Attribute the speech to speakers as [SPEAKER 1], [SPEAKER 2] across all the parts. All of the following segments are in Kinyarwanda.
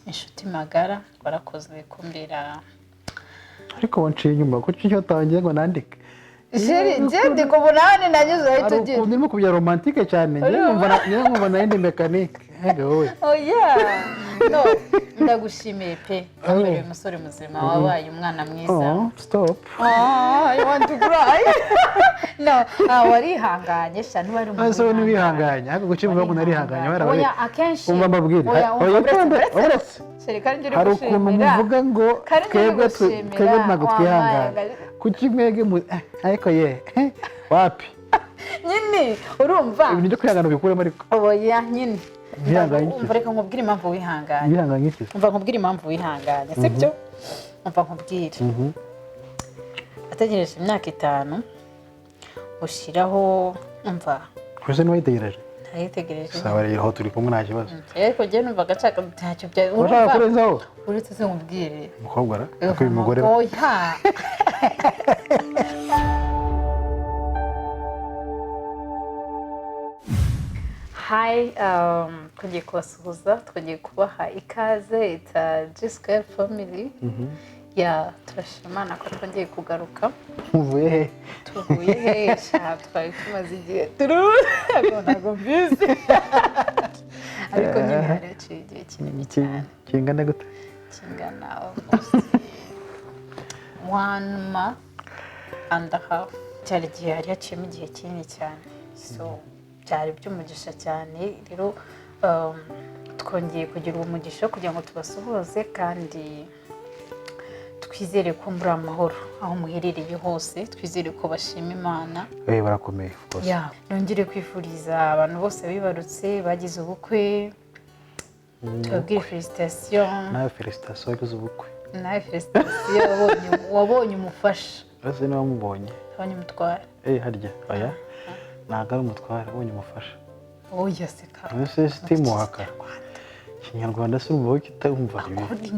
[SPEAKER 1] inshuti magara warakoze kumbira
[SPEAKER 2] ariko wanciye inyuma kuko icyo tangiye ngo nandike
[SPEAKER 1] Jedi ko bunani nanyuze ahita ugira
[SPEAKER 2] ukuntu irimo kubya romantique cyane nkumva nayindi mekanike wowe
[SPEAKER 1] no ndagushimiye pe kamere umusore muzima wabaye umwana mwiza
[SPEAKER 2] stop
[SPEAKER 1] I want to cry no warihanganye cyane wari
[SPEAKER 2] umwana so ni wihanganye ariko gucimba ngo narihanganye warabaye
[SPEAKER 1] oya akenshi
[SPEAKER 2] umva mbabwira oya hari ukuntu muvuga ngo twebwe ntabwo twihanganye kuki mwege ariko wapi
[SPEAKER 1] nyine urumva
[SPEAKER 2] ibintu byo kwihangana bikuremo ariko
[SPEAKER 1] oya nyine umva reka nkubwire impamvu wihanganye
[SPEAKER 2] wihanganye iki
[SPEAKER 1] umva nkubwire impamvu wihanganye sibyo umva nkubwire ategereje imyaka 5 ushiraho umva
[SPEAKER 2] kwese niwayitegereje
[SPEAKER 1] nayitegereje
[SPEAKER 2] sawa rero turi kumwe nta kibazo
[SPEAKER 1] ariko je numva gacaka ntacyo bya
[SPEAKER 2] urumva kurenzaho
[SPEAKER 1] uretse se nkubwire
[SPEAKER 2] umukobwa ara ako umugore
[SPEAKER 1] oya Hi, tugiye kubasuhuza, tugiye kubaha ikaze, it's a G-Square family. Turashimana ko twongeye kugaruka.
[SPEAKER 2] Tuvuye he?
[SPEAKER 1] Tuvuye he? Twari tumaze igihe ntago mbizi. Ariko nyine haraciye igihe kinini cyane.
[SPEAKER 2] Kingana gute?
[SPEAKER 1] Kingana almost 1 month and a half. Cyari igihe hari haciyemo igihe kinini cyane. So cyari byumugisha cyane rero twongeye kugira umugisha kugira ngo tubasuhuze kandi twizere ko muri amahoro aho muherereye hose twizere ko bashima Imana
[SPEAKER 2] barakomeye rwose
[SPEAKER 1] nongere kwifuriza abantu bose bibarutse bagize ubukwe tubabwire felicitation
[SPEAKER 2] nawe felicitation wagize ubukwe
[SPEAKER 1] nawe felicitation wabonye umufasha
[SPEAKER 2] ese niba mubonye
[SPEAKER 1] abonye umutware
[SPEAKER 2] harya oya ntabwo ari umutware abonye umufasha
[SPEAKER 1] oya se ka
[SPEAKER 2] ese stimuhaka Kinyarwanda se umva kitumva ibi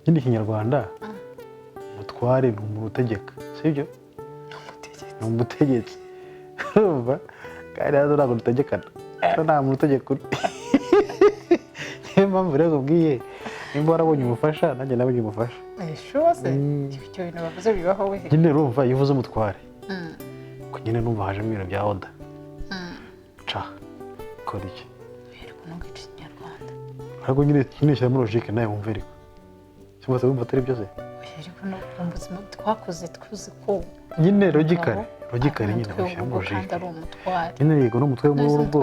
[SPEAKER 2] nyine Kinyarwanda umutware ni umutegeka sibyo ni umutegetsi urumva kandi hano ntabwo dutegekana nta muntu utegeka niyo mpamvu rero ubwiye nimba warabonye umufasha nanjye nabonye umufasha
[SPEAKER 1] shose ibyo bintu bavuze bibaho we
[SPEAKER 2] nyine urumva iyo uvuze umutware nyine numva hajemo ibintu bya oda ca kora iki
[SPEAKER 1] ariko nubwica Ikinyarwanda
[SPEAKER 2] ariko nyine shyiramo logique nawe wumve ariko cyangwa se wumva atari byose
[SPEAKER 1] ariko no ubuzima twakoze twuzi ko
[SPEAKER 2] nyine logically nyine shyiramo logique nyine yego n'umutwe w'urugo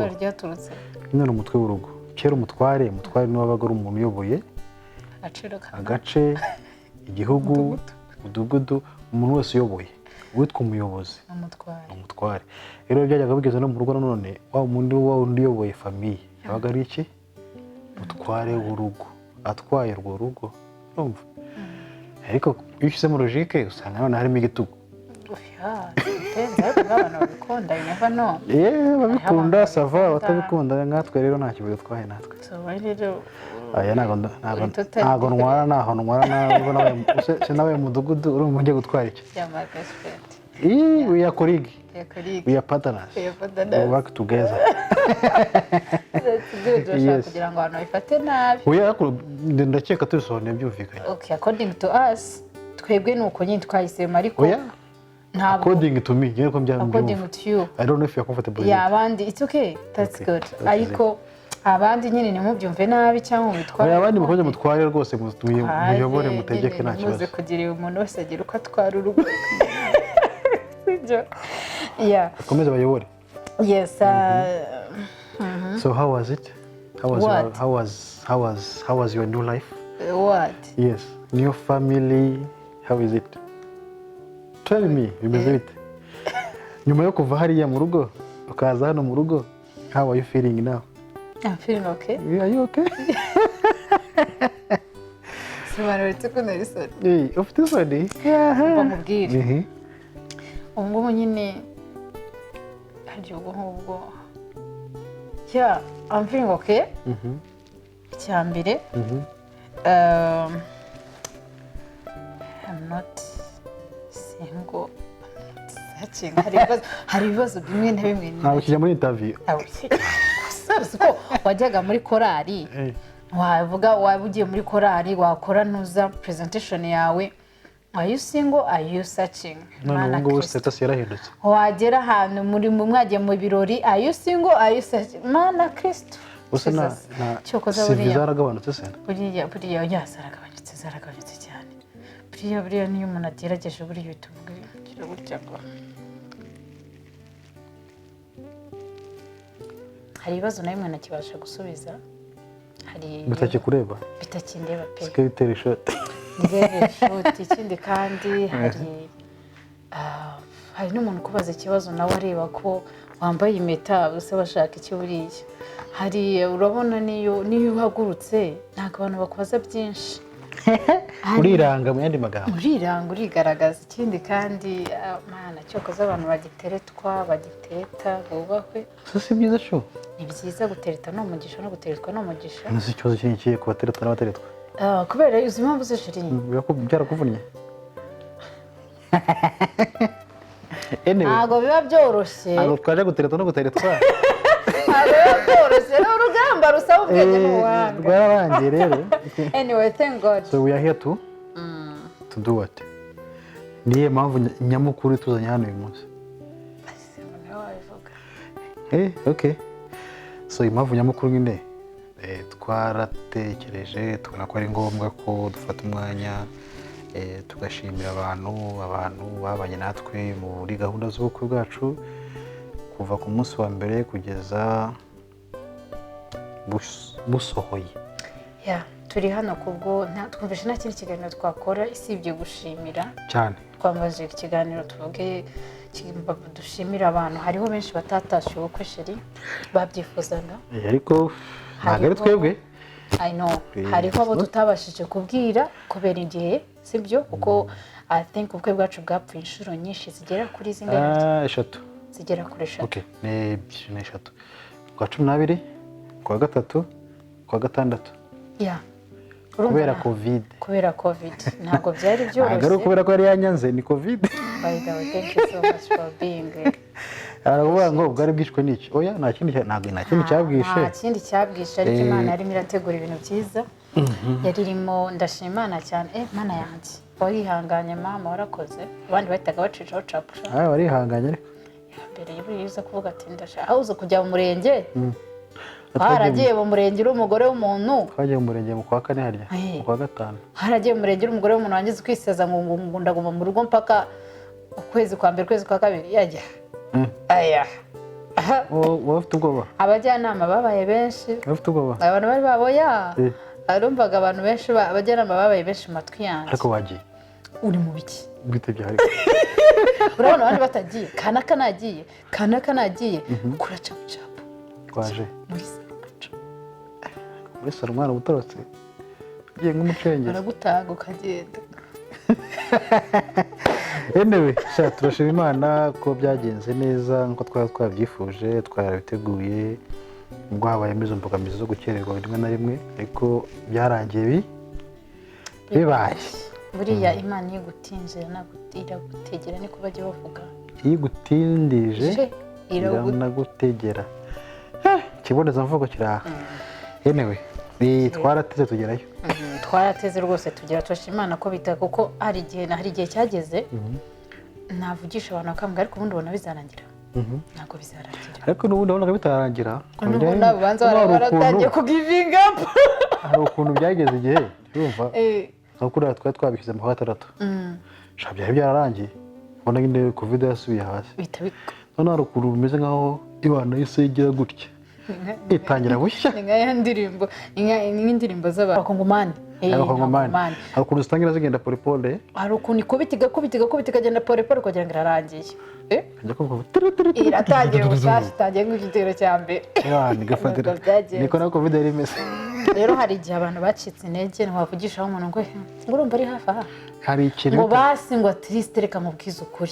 [SPEAKER 2] nyine n'umutwe w'urugo kera umutware niwe wabaga ari umuntu uyoboye agace igihugu umudugudu umuntu wese uyoboye witwa umuyobozi umutware rero byajyaga bigeze no mu rugo none wa undi uyoboye famiye yabaga ari iki mutware w'urugo atwaye urwo rugo urumva ariko iyo ushyize mu logique usanga none harimo igitugu babikunda sava batabikunda nkatwe rero nta kibazo twahe natwe ntabwo ntwara naho ntwara nawe mudugudu urumva ugiye gutwara iki we are colleagues. We are partners. We work together.
[SPEAKER 1] That's good. Yes. Kugira ngo abantu bifate nabi.
[SPEAKER 2] Oya ndakeka tubisobanuye byumvikanye.
[SPEAKER 1] Okay, according to us, twebwe nuko nyine twahisemo ariko
[SPEAKER 2] according to me, nyine ko mbyambyumva.
[SPEAKER 1] According to you.
[SPEAKER 2] I don't know if you are comfortable.
[SPEAKER 1] Yeah, abandi it's okay. That's okay. Good. Ariko abandi nyine nimubyumve nabi cyangwa mubitware.
[SPEAKER 2] Oya abandi mukoze mutware rwose muyobore mutegeke nta kibazo.
[SPEAKER 1] Muze kugira umuntu wese agira uko atwara urugo. Yeah.
[SPEAKER 2] Komeza bayobore.
[SPEAKER 1] Yes.
[SPEAKER 2] So how was it? How was your new life?
[SPEAKER 1] What?
[SPEAKER 2] Yes. New family. How is it? Tell me. Bimeze bite? Nyuma yo kuva hariya mu rugo ukaza hano mu rugo, how are you feeling now?
[SPEAKER 1] I'm feeling okay.
[SPEAKER 2] Are you okay?
[SPEAKER 1] Sobanutse ko nari sorry.
[SPEAKER 2] Ufite isoni?
[SPEAKER 1] Bamubwire. Ubwo nyine hagiye ubwo yeah, I'm feeling okay. Cyambere I'm not single. Hari ibibazo bimwe na bimwe.
[SPEAKER 2] Ntabwo kijya muri interview.
[SPEAKER 1] Ko wajyaga muri korali wavuga waba ugiye muri korali wakora ntuza presentation yawe, are you single, are you searching?
[SPEAKER 2] None ngo status yarahindutse.
[SPEAKER 1] Wagera ahantu muri mwagiye mu birori, are you single, are you searching? Mana Kristo.
[SPEAKER 2] Usa na CV zaragabanutse se?
[SPEAKER 1] Buriya zaragabanutse cyane. Buriya niyo umuntu agerageje buriya bituvuga burya ngo hari ibibazo na bimwe nakibasha gusubiza, hari
[SPEAKER 2] bitakikureba
[SPEAKER 1] bitakindeba pe
[SPEAKER 2] sike bitera ishoti
[SPEAKER 1] ikindi kandi hari n'umuntu kubaza ikibazo nawe areba ko wambaye impeta bose bashaka iki buriya, hari urabona niyo uhagurutse ntabwo abantu bakubaza byinshi
[SPEAKER 2] uriranga mu yandi magambo,
[SPEAKER 1] uriranga urigaragaza. Ikindi kandi mana cyokoza abantu bagiteta bubahwe,
[SPEAKER 2] si byiza cyo.
[SPEAKER 1] Ni byiza gutereta no umugisha no guteretwa no umugisha.
[SPEAKER 2] Nzi ikibazo cy'iki ku batereta n'abateretwa.
[SPEAKER 1] Kubera uzi impamvu zishiri
[SPEAKER 2] byarakuvunnye.
[SPEAKER 1] Ntabwo biba byoroshye.
[SPEAKER 2] Ntabwo twaje gutereta no guteretwa.
[SPEAKER 1] Ntabwo biba byoroshye. Ni urugamba rusaba ubwenge n'ubuhanga.
[SPEAKER 2] Rwararangiye rero.
[SPEAKER 1] Anyway, thank God.
[SPEAKER 2] So we are here to do what? Niye mpamvu nyamukuru tuzanye hano uyu munsi. Okay. So impamvu nyamukuru nyine twaratekereje tubona ko ari ngombwa ko dufata umwanya tugashimira abantu babanye natwe muri gahunda z'ubukwe bwacu kuva ku munsi wa mbere kugeza busohoye.
[SPEAKER 1] Turi hano kubwo twumvishe nta kindi kiganiro twakora isibye gushimira
[SPEAKER 2] cyane.
[SPEAKER 1] Twambaje ikiganiro tuvuge dushimira abantu, hariho benshi batatashe ubukwe sheri babyifuzaga,
[SPEAKER 2] ariko ntabwo ari twebwe.
[SPEAKER 1] I know hariho abo tutabashije kubwira kubera igihe, sibyo kuko I think ubukwe bwacu bwapfuye inshuro nyinshi zigera kuri zingahe?
[SPEAKER 2] 3
[SPEAKER 1] zigera kuri 3.
[SPEAKER 2] Okay, ni 3 kwa 12 kwa 3 kwa 6. Kubera covid
[SPEAKER 1] ntabwo byari byoroshye.
[SPEAKER 2] Ntabwo kubera ko yari yanyanze ni covid.
[SPEAKER 1] By the way, thank you so much for being here.
[SPEAKER 2] Aravuga ngo bwari bwishwe n'iki? Oya nta kindi cyabwishe.
[SPEAKER 1] Nta kindi cyabwishe, ariko Imana yarimo irategura ibintu byiza. Yaririmo ndashimana cyane. Mana yanjye warihanganye mama, warakoze. Abandi bahitaga bacicaho capusha.
[SPEAKER 2] Warihanganye ariko
[SPEAKER 1] mbere y'ubuyiza kuvuga ati ndashaka aho uza kujya mu murenge. Haragiye mu murenge uri umugore w'umuntu.
[SPEAKER 2] Twagiye mu murenge mu kwa 4 harya mu kwa 5.
[SPEAKER 1] Haragiye mu murenge uri umugore w'umuntu wangize kwiseza ngo ndaguma mu rugo mpaka ukwezi kwa mbere ukwezi kwa kabiri yajya. Aya.
[SPEAKER 2] Wafite ubwoba?
[SPEAKER 1] Abajyanama babaye benshi.
[SPEAKER 2] Wafite ubwoba?
[SPEAKER 1] Abantu bari baboya. Arumvaga abantu benshi abajyanama babaye benshi matwi yanjye.
[SPEAKER 2] Ariko wagiye.
[SPEAKER 1] Uri mu biki?
[SPEAKER 2] Bwite byari.
[SPEAKER 1] Urabona abandi batagiye, kanaka nagiye, kuraca mucapo.
[SPEAKER 2] Twaje. Muri saro umwana ubutorotse. Ugiye nk'umucengezi.
[SPEAKER 1] Aragutaga ukagenda.
[SPEAKER 2] Anyway, turashima Imana ko byagenze neza nko twabyifuje, twarabiteguye. Ubwo habayemo izo mbogamizi zo gukererwa rimwe na rimwe, ariko byarangiye bibaye. Buriya
[SPEAKER 1] Imana igutinjira iragutegera niko bajya bavuga.
[SPEAKER 2] Igutindije iranagutegera. Kiboneza mvugo kiraha. Anyway, twarateze tugerayo.
[SPEAKER 1] Twarateze rwose tugera, turashima Imana ko bita kuko hari igihe cyageze navugisha abantu bakambwira ariko ubundi ubona bizarangira. Ntabwo bizarangira.
[SPEAKER 2] Ariko n'ubundi ubona bitarangira.
[SPEAKER 1] N'ubundi babanza baratangiye ku giving up.
[SPEAKER 2] Hari ukuntu byageze igihe urumva. Nko kuri twari twabishyize mu 6. Byari byararangiye. Ubona nyine covid yasubiye hasi. None hari ukuntu bimeze nkaho Imana yisegera gutya. Itangira gushya.
[SPEAKER 1] N'indirimbo z'abakongomani.
[SPEAKER 2] Hari ukuntu zitangira zigenda polipole.
[SPEAKER 1] Hari ukuntu ikubitiga igenda polipole kugira ngo irarangiye. Iratangiye ubushyashya, itangiye nk'igitero cya mbere.
[SPEAKER 2] Niko na covid yari imeze.
[SPEAKER 1] Rero hari igihe abantu bacitse intege ntiwavugishaho umuntu ngo urumva ari hafi aha.
[SPEAKER 2] Hari ikintu
[SPEAKER 1] ngo basi ngo atiriste reka mubwize ukuri.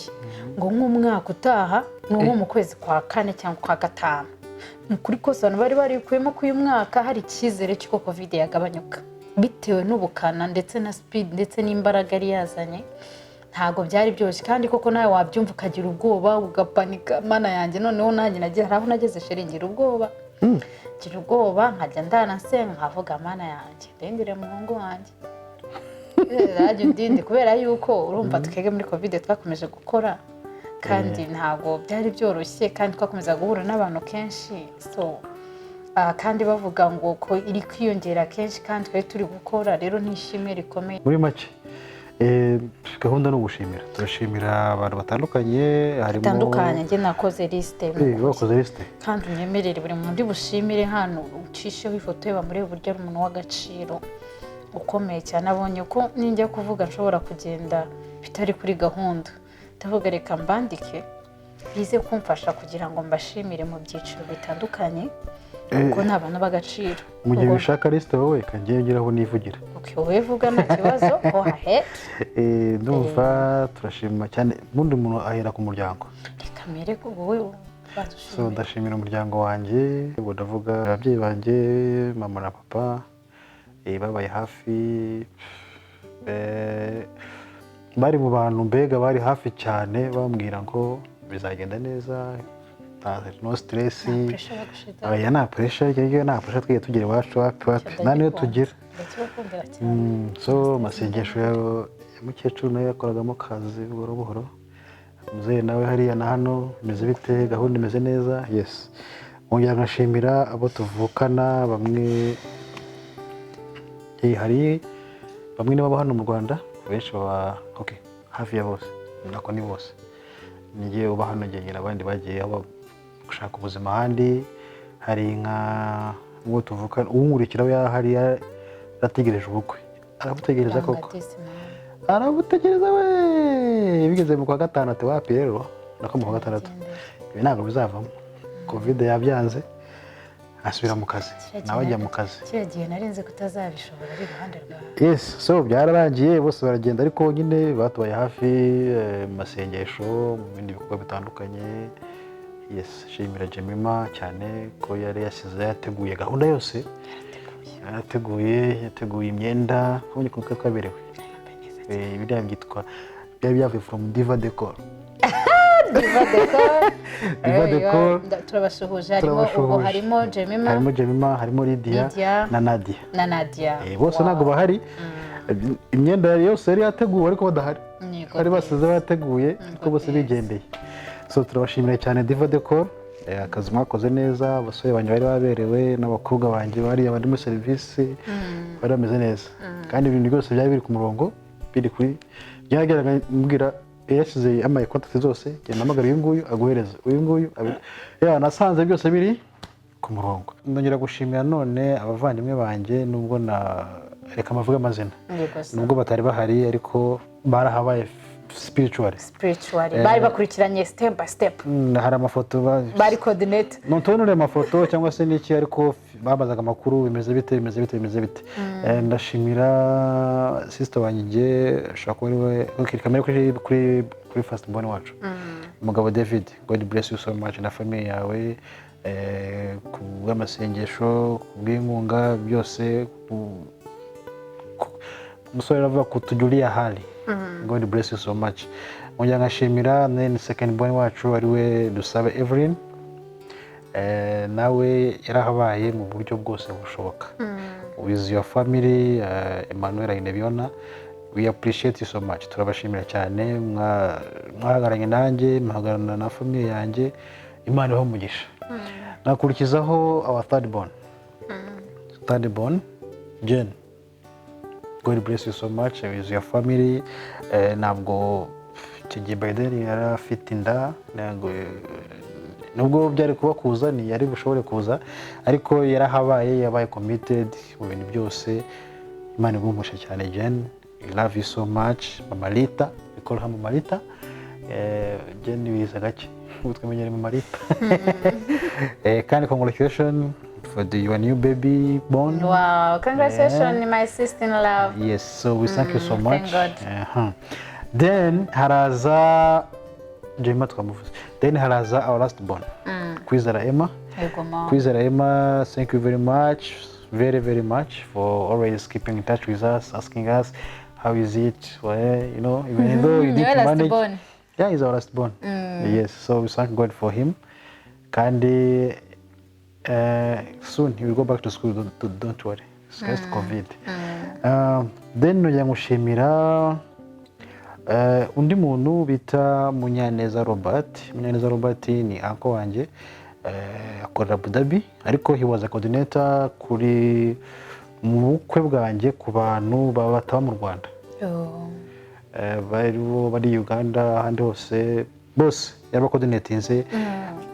[SPEAKER 1] Ngo nk'umwaka utaha ni nko mu kwezi kwa 4 cyangwa kwa 5. Mukuri kose abantu bari kuyemo ko uyu mwaka hari icyizere cy'uko covid yagabanyuka bitewe n'ubukana ndetse na speed ndetse n'imbaraga yari yazanye. Ntago byari byose kandi koko nawe wabyumva ukagira ubwoba ugapanika. Mana yanjye noneho nanjye nagiye haraho nageze sheringira ubwoba nkagira ubwoba nkajya ndanasenga nkavuga mana yanjye ndindire umuhungu wanjye rajya undinde kubera yuko urumva twege muri covid twakomeje gukora kandi ntabwo byari byoroshye kandi twakomeza guhura n'abantu kenshi so kandi bavuga ngo ko iri kwiyongera kenshi kandi twari turi gukora rero nishimwe rikomeye
[SPEAKER 2] muri make gahunda no gushimira turashimira abantu batandukanye harimo
[SPEAKER 1] batandukanye njye nakoze liste
[SPEAKER 2] wakoze liste
[SPEAKER 1] kandi unyemerere buri muntu ndi bushimire hano ucisheho ifoto ye bamurebe uburyo ari umuntu w'agaciro ukomeye cyane abonye ko ninjya kuvuga nshobora kugenda bitari kuri gahunda ndavuga reka mbandike bize kumfasha kugira ngo mbashimire mu byiciro bitandukanye kuko ni abantu b'agaciro
[SPEAKER 2] mu gihe bishaka liste wowe kangiye ngiraho nivugira
[SPEAKER 1] wowe vuga nta kibazo ohahe
[SPEAKER 2] ndumva turashima cyane ubundi umuntu ahera ku muryango
[SPEAKER 1] reka mere ko wowe
[SPEAKER 2] so ndashimira umuryango wanjye ndavuga ababyeyi banjye mama na papa babaye hafi bari mu bantu mbega bari hafi cyane bambwira ngo bizagenda neza no stress aya nta pressure cyangwa nta pressure twiye tugira iwacu nta niyo tugira so masengesho ya mukecuru nayo yakoragamo kazi buhoro buhoro muzehe nawe hariya na hano bimeze bite gahunda imeze neza yes mwongera ngashimira abo tuvukana bamwe hari bamwe niba hano mu Rwanda benshi baba okay hafi ya bose nako ni bose nigiye uba hano ngengera abandi bagiye aho gushaka ubuzima handi hari nka ngo tuvukana uwungurikira we hari yategereje ubukwe arabutegereza koko arabutegereza we bigeze mu kwa gatandatu wapi rero nako mu kwa gatandatu ibi ntabwo bizavamo covid yabyanze asubira mu kazi nawe ajya mu kazi
[SPEAKER 1] kiragiye narinze kutazabishobora ari iruhande rwawe
[SPEAKER 2] yes so byararangiye bose baragenda ariko nyine batubaye hafi masengesho mu bindi bikorwa bitandukanye yes shimira Jemima cyane ko yari yasize yateguye gahunda yose yateguye imyenda ubonye ko twaberewe biriya byitwa byari byavuye from Diva Decor Diva Decor
[SPEAKER 1] turabasuhuje harimo
[SPEAKER 2] Jemima harimo Lydia na Nadia bose ntabwo bahari imyenda yose yari yateguwe ariko badahari bari basize bateguye ariko bose bigendeye so turabashimira cyane Diva Decor akazi mwakoze neza abasore banjye bari baberewe n'abakobwa banjye bari abandi muri serivisi bari bameze neza kandi ibintu byose byari biri ku murongo biri kuri byageraga mbwira yasize amaye contact zose namagara uyu nguyu aguhereza uyu nguyu nasanze byose biri ku murongo ndongera gushimira none abavandimwe banjye nubwo na reka amavuga amazina nubwo batari bahari ariko barahabaye spiritually
[SPEAKER 1] bari bakurikiranye step by step
[SPEAKER 2] hari amafoto
[SPEAKER 1] bari coordinate
[SPEAKER 2] none amafoto cyangwa se niki ariko babazaga amakuru bimeze bite ndashimira sister wanjye ashaka kuri kamera kuri first born wacu umugabo David God bless you so much na family yawe ku bw'amasengesho ku bw'inkunga byose umusore aravuga kutujulia hali God bless you so much mwongera ngashimira then second born wacu ariwe Dusabe Evelyn nawe yarahabaye mu buryo bwose bushoboka with your family Emmanuel Inebiona we appreciate you so much turabashimira cyane mwahagaranye nanjye mwahagarana na family yanjye Imana ibahe umugisha nakurikizaho our third born Jen God bless you so much with your family ntabwo kigiye Biden yarafite inda nubwo byari kuba kuza ni yari bushobore kuza ariko yarahabaye yabaye committed mu bintu byose Imana igumusha cyane Jen I love you so much Mama Lita bikora Mama Marita Jen wiza gake utwemenyere Mama Marita kandi congratulations for your new baby born.
[SPEAKER 1] Wow, congratulations my sister in love.
[SPEAKER 2] Yes, so we thank you so much. Thank God. Then haraza Jemima tukamuvuza. Then haraza our last born. Kwizera Emma. Kwizera Emma, thank you very much. Very much for always keeping in touch with us, asking us how is it, you know, even though you didn't manage. Born. Yeah, he's our last born. Yes, so we thank God for him. Kandi Soon he will go back to school, don't worry. It's just COVID. Then nujya ngushimira undi muntu bita Munyaneza Robert ni uncle wanjye akorera Abu Dhabi ariko he was a coordinator kuri mu bukwe bwanjye ku bantu bataba mu Rwanda bari Uganda ahandi hose bose yaba coordinatinze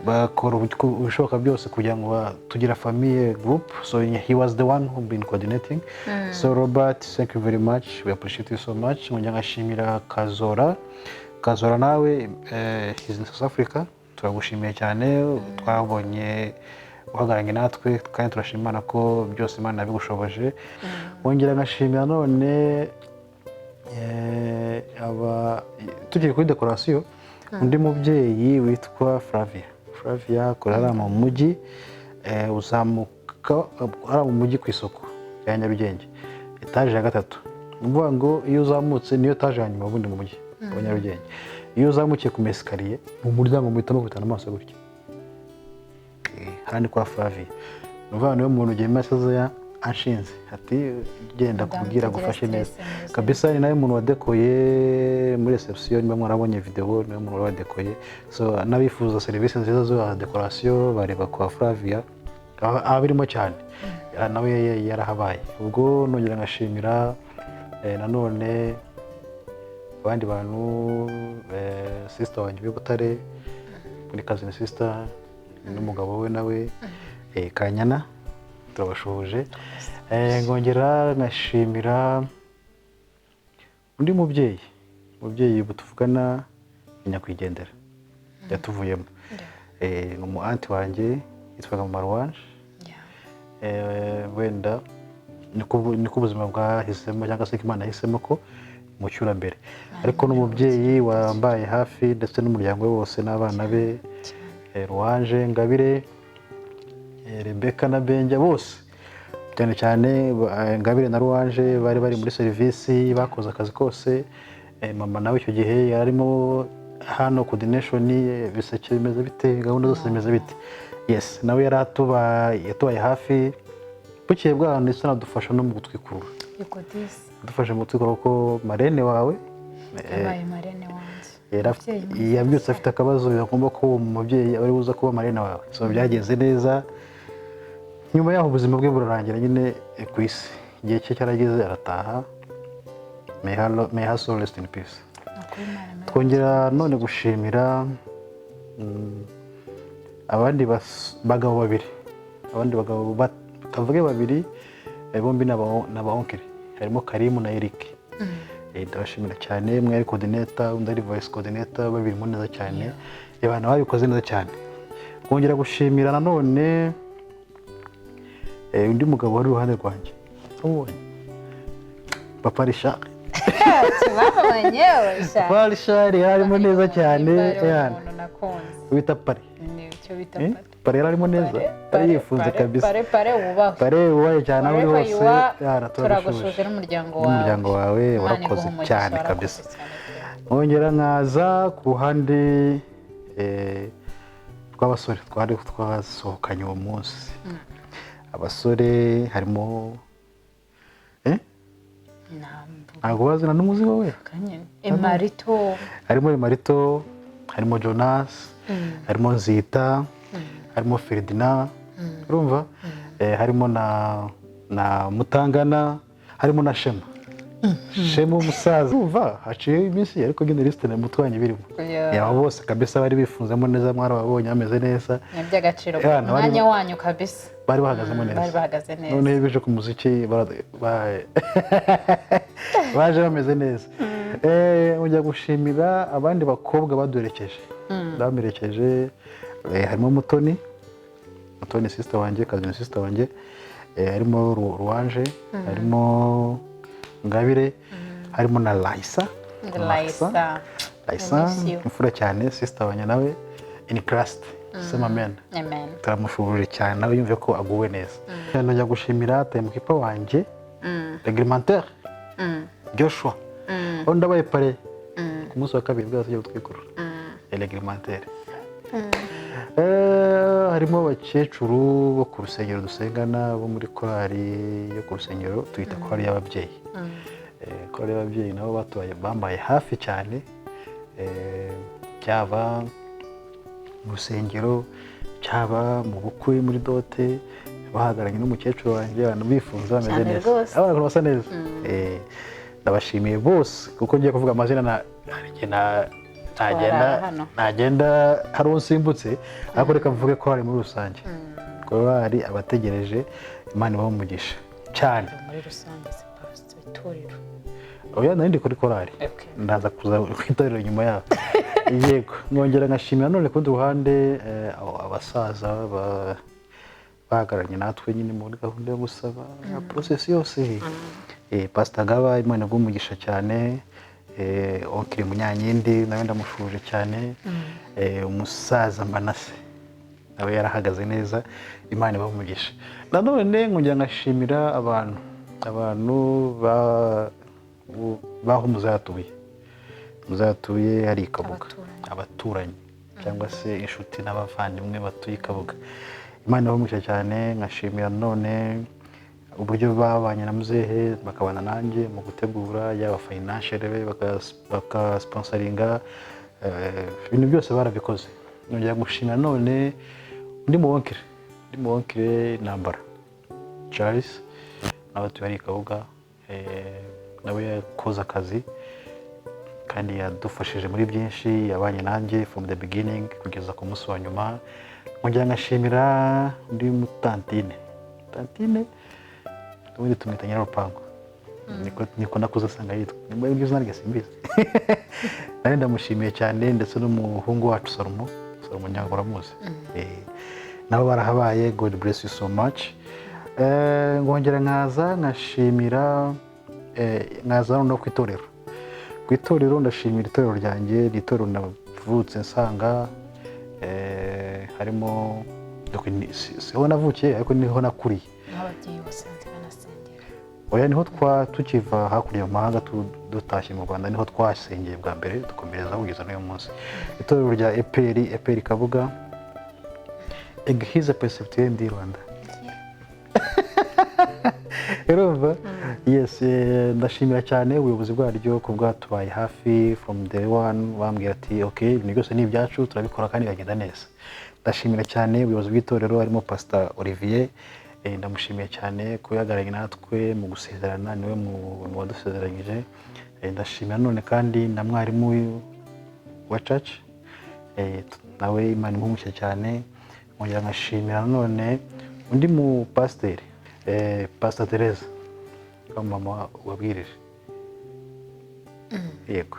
[SPEAKER 2] bakora ubishoboka byose kugira ngo tugira famille group, so he was the one who been coordinating. So Robert, thank you very much, we appreciate you so much. Ngongera ngashimira Kazora nawe he's in South Africa, turagushimiye cyane, twabonye uhagaranye natwe kandi turashimana ko byose Imana yabigushoboje. Ngongera ngashimira none tugiye kuri decoration undi mubyeyi witwa Flavia akorera mu mujyi uzamuka ari mu mujyi ku isoko ya Nyarugenge etaje ya 3. Nuvuga ngo iyo uzamutse niyo etaje ya nyuma ubundi mu mujyi wa Nyarugenge. Iyo uzamukiye ku mesikariye mu muryango muhitamo gutana amaso gutya handi kwa Flavia. Nuvuga niyo muntu ugiye masaza ya anshinze ati genda kubwira gufashe neza kabisa. Ni nawe muntu wadekoye muri reception, niba mwarabonye video niwe muntu wadekoye. So nabifuza service nziza zo decoration bareba kwa Flavia abirimo cyane nawe yarahabaye. Ubwo nongera ngashimira nanone abandi bantu sister wanjye b'Butare muri cousin sister n'umugabo we nawe Kanyana turabashuje. Ngongera ngashimira undi mubyeyi butuvugana nyakwigendera yatuvuyemo mu anti wanjye yitwaga Marwan. Wenda niko ubuzima bwahisemo cyangwa se Imana yahisemo ko mucyura mbere, ariko n'umubyeyi wambaye hafi ndetse n'umuryango we wose n'abana be Ruwanje, Ngabire, Rebecca na Benja bose cyane cyane. Ngabire na Ruwanje bari muri service bakoze akazi kose. Mama nawe icyo gihe yarimo hano coordination biseke bimeze bite, gahunda zose zimeze bite. Yes, nawe yatubaye hafi bukiye bwa ndetse nadufasha no mu gutwikurura. Dufashe mu gutwikurura ko marene wawe yabyutse afite akabazo bigomba ko umubyeyi ari buza kuba marene wawe. So byagenze neza, nyuma yaho ubuzima bwe burarangira nyine ku isi. Igihe cye cyarageze arataha. May her soul rest in peace. Twongera none gushimira abandi bagabo batavuge babiri bombi n'aba onkeri, harimo Karimu na Eric. Ndabashimira cyane, mwe ari coordinator undi ari vice coordinator, babiri mu neza cyane, abantu babikoze neza cyane. Twongera gushimira nanone undi mugabo wari uruhande rwanjye Papa Richard. Papa Richard yarimo neza cyane, wita Pare. Pare yarimo neza, Pare yifunze kabisa. Pare ubaye cyane aho hose
[SPEAKER 1] turagushuje n'umuryango
[SPEAKER 2] wawe warakoze cyane kabisa. Ngongera nkaza ku ruhande rw'abasore twasohokanye uwo munsi. Abasore harimo ntabwo bazina n'umuzigo we harimo Marito, harimo Jonas, harimo Nzita, harimo Ferdinand, urumva harimo na Mutangana, harimo na Shema umusaza. Urumva haciye iminsi ariko nyine liste na mutwanye birimo yabo bose kabisa, bari bifunzemo neza, mwarababonye ameze neza.
[SPEAKER 1] By'agaciro umwanya wanyu kabisa,
[SPEAKER 2] bari bahagazemo neza. None bije ku muziki baje bameze neza. Ujya gushimira abandi bakobwa baduherekeje, bamerekeje. Harimo Mutoni sister wanjye, cousin sister wanjye, harimo Ruwanje, harimo Ngabire, harimo na Laisa imfura cyane, sister wanjye nawe in Christ. Sema amen. Turamushuruje cyane nawe yumve ko aguwe neza. Njya gushimira timekeeper wanjye reglementaire Joshua, ndabaye Pare ku munsi wa kabiri bwa tujya gutwikurura reglementaire. harimo abakecuru bo ku rusengero dusengana bo muri korali yo ku rusengero tuyita korali y'ababyeyi. Korali y'ababyeyi nabo bambaye hafi cyane, byaba mu rusengero cyaba mu bukwe muri dote, bahagaranye n'umukecuru wanjye abantu bifuza bameze neza, abantu basa neza. Ndabashimiye bose kuko ngiye kuvuga amazina ntagenda hari unsimbutse, ariko reka mvuge ko hari muri rusange ko hari abategereje Imana ibahe umugisha cyane.
[SPEAKER 1] Muri rusange se pastor itorero
[SPEAKER 2] oya nari ndi kuri korali, ndaza kuza kwitorero nyuma yaho. Yego, nkongera nkashimira none kundi ruhande abasaza bahagaranye natwe nyine muri gahunda yo gusaba na process yose. Pastor Gaba Imana ibahe umugisha cyane, onkiri Munyankindi nawe ndamushuje cyane, umusaza Manase nawe yarahagaze neza, Imana ibahe umugisha. Nanone nkongera nkashimira abantu baho muzatuye hari Kabuga, abaturanyi cyangwa se inshuti n'abavandimwe batuye Kabuga. Imana ibahe umugisha cyane. Nkashimira none uburyo babanye na muzehe bakabana nanjye mu gutegura yaba financial bakasponsoringa ibintu byose barabikoze. Nongera gushimira none undi muwonkere Ntambara Charles nawe tuyari Kabuga, nawe yakoze akazi kandi yadufashije muri byinshi, yabanye nanjye from the beginning kugeza ku munsi wa nyuma. Nkongera ngashimira undi mutantine ubundi tumwita Nyarupango, niko nakuze asanga yitwa nimba ibyo izina rye simbizi. Nari ndamushimiye cyane, ndetse n'umuhungu wacu Salomo Inkoramutima, nabo barahabaye. God bless you so much. Ngongera nkashimira no ku itorero ndashimira itorero ryanjye, ni itorero navutse nsanga harimo siho navukiye ariko niho nakuriye.
[SPEAKER 1] N'ababyeyi basanze banasengera.
[SPEAKER 2] Oya niho tukiva hakurya mu mahanga dutashye mu Rwanda, niho twasengeye bwa mbere dukomereza kugeza n'uyu munsi. Itorero rya EPR Kabuga, Egihiza Percepteur ndi Rwanda. Urumva? Yes, ndashimira cyane ubuyobozi bwaryo ko bwatubaye hafi from day one, bambwira ati okay ibintu byose ni ibyacu turabikora kandi bagenda neza. Ndashimira cyane ubuyobozi bw'itorero harimo Pastor Olivier, ndamushimiye cyane ko yagaranye natwe mu gusezerana, niwe mu wadusezeranyije. Ndashimira none kandi na mwarimu wa church, nawe Imana imuhe cyane. Nkongera nkashimira none undi mu pasiteri Pastor Teresa mama wabwirije. Yego,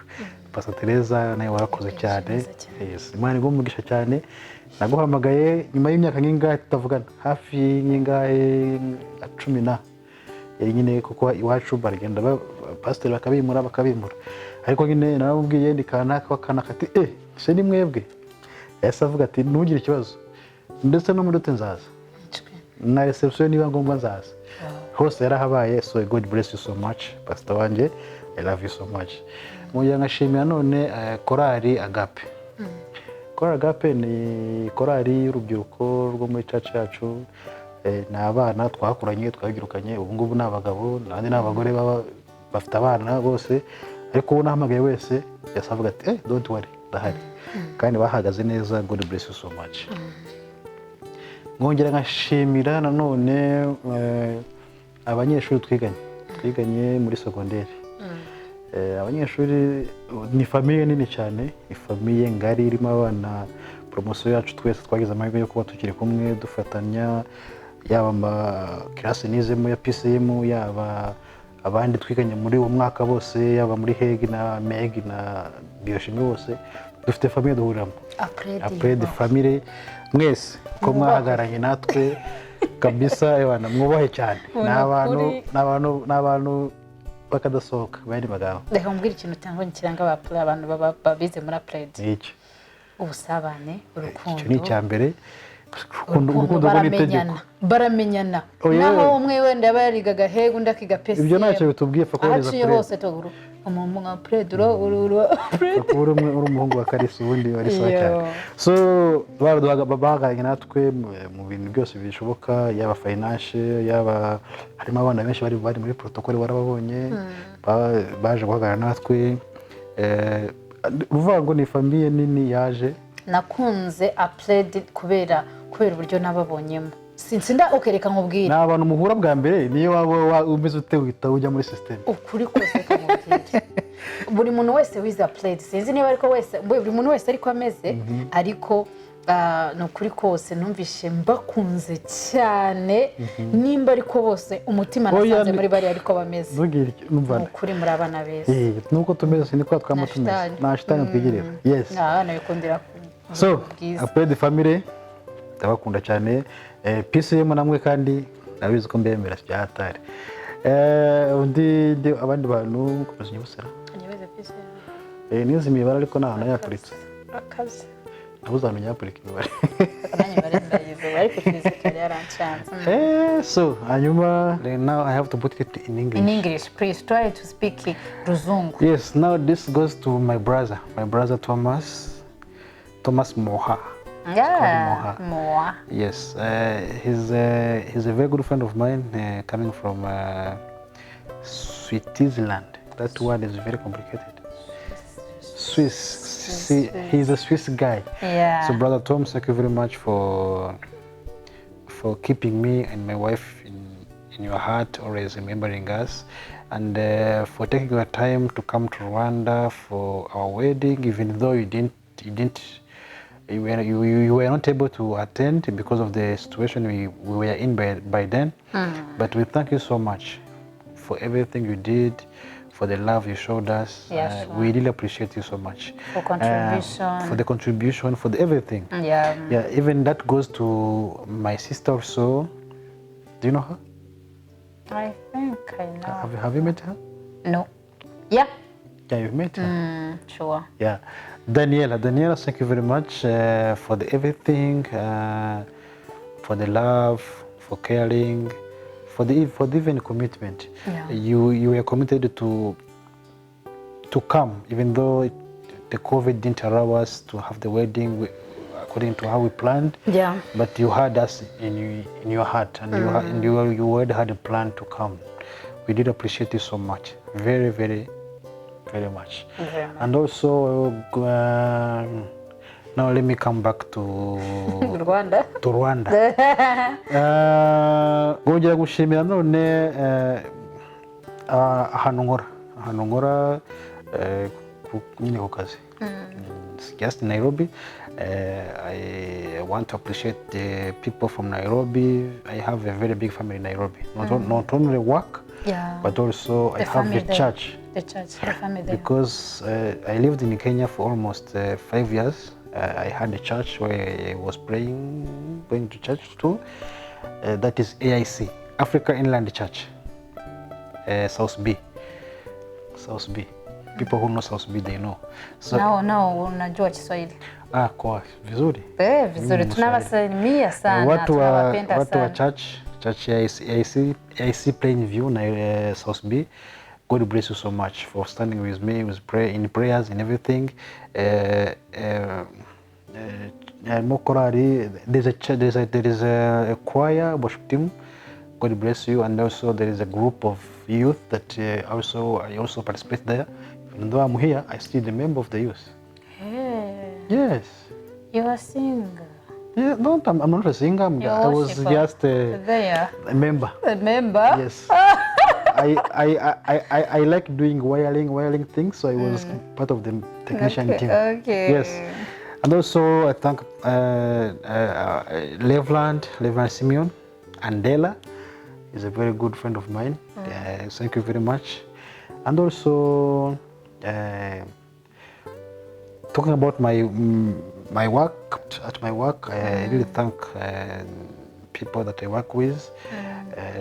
[SPEAKER 2] Pastor Teresa nawe warakoze cyane. Imana ibahe umugisha cyane. Naguhamagaye nyuma y'imyaka nk'ingahe tutavugana, hafi y'ingahe 10 yari nyine kuko iwacu baragenda pastor bakabimura ariko nyine narabubwiye ndikana kati se ni mwebwe. Yasa avuga ati ntugire ikibazo, ndetse no muri dote nzaza na reception niba ngomba nzaza hose yarahabaye. So God bless you so much pastor wanje, I love you so much. Nkongera nkashimira none korali Agape. Korali Agape ni korali y'urubyiruko rwo muri church yacu, ni abana twakuranye twagirukanye, ubu ngubu ni abagabo n'abandi n'abagore bafite abana bose, ariko uwo nahamagaye wese yasavuga ati don't worry ndahari, kandi bahagaze neza. God bless you so much. Nkongera nkashimira nanone abanyeshuri twiganye muri secondaire. Abanyeshuri ni famille nini cyane, ifamiye ngari irimo abana promotion yacu twese twagize amahirwe yo kuba tukiri kumwe dufatanya, yaba classe nizemo ya PCM, yaba abandi twiganye muri uwo mwaka bose, yaba muri Heg na Meg na Biochimie bose dufite famille duhuriramo. Après de famille mwese ko mwahagaranye natwe kabisa, ebana mwubahe cyane. N'abantu bakadasohoka bari bagabo.
[SPEAKER 1] Reka mbwira ikintu cyangwa kiranga abantu babize muri Apred.
[SPEAKER 2] Iki
[SPEAKER 1] Ubusabane, urukundo.
[SPEAKER 2] Icyo ni cyambere. urukundo
[SPEAKER 1] baramenyana naho umwe wenda yaba yarigaga hega undi akiga pesi
[SPEAKER 2] ibyo ntacyo bitubwiye fa kohereza
[SPEAKER 1] aciye hose tuguru umuntu nka Pedro uri
[SPEAKER 2] umuhungu wa Karisi ubundi wari sawa cyane so bagaranye natwe mu bintu byose bishoboka yaba financial yaba harimo abana benshi bari muri protocol warababonye baje guhagarara natwe uvuga ngo ni famille nini yaje
[SPEAKER 1] nakunze applaud kubera uburyo nababonyemo sinda ukereka nkubwira
[SPEAKER 2] na abantu muhura bwa mbere niyo waba umeze ute uhita ujya muri system
[SPEAKER 1] ukuri kose kamubwira buri muntu wese wiza applaud sinzi niba ariko wese buri muntu wese ariko ameze ariko no kuri kose numvishe mbakunze cyane nimba ariko bose umutima nasanze muri bari ariko bameze ukuri muri abana beza
[SPEAKER 2] nuko tumeze siniko twamutumeze na shitani twigirira yes
[SPEAKER 1] abana bikundira
[SPEAKER 2] so applaud family ndabakunda cyane peace yemo namwe kandi nabizi ko mbemera cyatare undi abandi bantu kubaza nyibusera
[SPEAKER 1] nyibeze peace
[SPEAKER 2] nizi imibare ariko nta yapuritse
[SPEAKER 1] akazi
[SPEAKER 2] abuzano nyapurika imibare
[SPEAKER 1] nanye barendayize ariko peace cyari yarancanze
[SPEAKER 2] so hanyuma now I have to put it in English
[SPEAKER 1] please try to speak Ruzungu.
[SPEAKER 2] Yes, now this goes to my brother Thomas Moha.
[SPEAKER 1] Yeah, Moha.
[SPEAKER 2] Yes, he's a very good friend of mine, coming from Switzerland. That word is very complicated. Swiss. He's a Swiss guy.
[SPEAKER 1] Yeah.
[SPEAKER 2] So, brother Tom, thank you very much for keeping me and my wife in your heart, always remembering us, and for taking your time to come to Rwanda for our wedding, even though you were not able to attend because of the situation we were in by then. But we thank you so much for everything you did, for the love you showed us.
[SPEAKER 1] Yes,
[SPEAKER 2] we really appreciate you so much.
[SPEAKER 1] For contribution.
[SPEAKER 2] For the contribution, for everything.
[SPEAKER 1] Yeah.
[SPEAKER 2] Yeah, even that goes to my sister also. Do you know her?
[SPEAKER 1] I think I know.
[SPEAKER 2] Have you met her?
[SPEAKER 1] No. Yeah.
[SPEAKER 2] Yeah, you've met her?
[SPEAKER 1] Sure.
[SPEAKER 2] Yeah. Daniela, thank you very much for everything, for the love, for caring, for the even commitment.
[SPEAKER 1] Yeah.
[SPEAKER 2] You were committed to come, even though the COVID didn't allow us to have the wedding according to how we planned.
[SPEAKER 1] Yeah.
[SPEAKER 2] But you had us in your heart, and you already had a plan to come. We did appreciate you so much, very, very, very much. And also, now let me come back to
[SPEAKER 1] Rwanda.
[SPEAKER 2] Gongera gushimira none ahantu nkora nyine ku kazi. Just Nairobi. I want to appreciate the people from Nairobi. I have a very big family in Nairobi. Not only work, but also I have the church.
[SPEAKER 1] The family there.
[SPEAKER 2] Because I lived in Kenya for almost 5 years. I had a church where I was praying, going to church too. That is AIC, Africa Inland Church, South B. People who know South B, they know. So,
[SPEAKER 1] now unajua Kiswahili.
[SPEAKER 2] Kwa vizuri.
[SPEAKER 1] Vizuri. Tunawasalimia sana.
[SPEAKER 2] Watu wa church AIC Plainview na South B. God bless you so much for standing with me in prayers and everything. Mokorari, there is a choir, worship team. God bless you, and also there is a group of youth that I also participate there. Even though I'm here, I still the member of the youth.
[SPEAKER 1] Hey.
[SPEAKER 2] Yes.
[SPEAKER 1] You are a singer.
[SPEAKER 2] Yeah, no, I'm not a singer. I was just a member.
[SPEAKER 1] A member?
[SPEAKER 2] Yes. I like doing wiring things, so I was part of the technician team.
[SPEAKER 1] Okay.
[SPEAKER 2] Yes. And also I thank Levland Simeon Andela is a very good friend of mine. Thank you very much. And also talking about my work, at my work, I really thank people that I work with.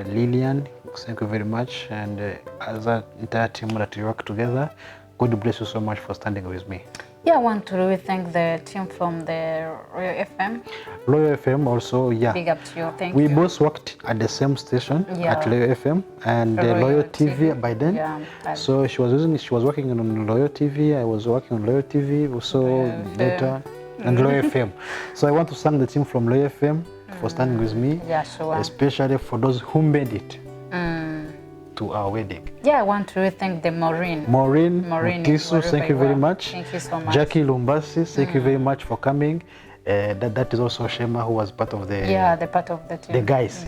[SPEAKER 2] Lillian, thank you very much, and as an entire team that we work together. God bless you so much for standing with me.
[SPEAKER 1] Yeah, I want to really thank the team from the Royal FM.
[SPEAKER 2] Royal FM also, yeah.
[SPEAKER 1] Big up to you, thank
[SPEAKER 2] we
[SPEAKER 1] you.
[SPEAKER 2] both worked at the same station at Royal FM and
[SPEAKER 1] Royal
[SPEAKER 2] TV by then.
[SPEAKER 1] Yeah,
[SPEAKER 2] so she was working on Royal TV, I was working on Royal TV, also later, and Royal FM. So I want to thank the team from Royal FM for standing with me,
[SPEAKER 1] yeah, sure.
[SPEAKER 2] especially for those who made it to our wedding.
[SPEAKER 1] Yeah, I want to really thank the Maureen,
[SPEAKER 2] Tisu, thank you very much.
[SPEAKER 1] Thank you so much.
[SPEAKER 2] Jackie Lumbasi, thank you very much for coming. That is also Shema, who was part of the
[SPEAKER 1] part of the team.
[SPEAKER 2] The guys.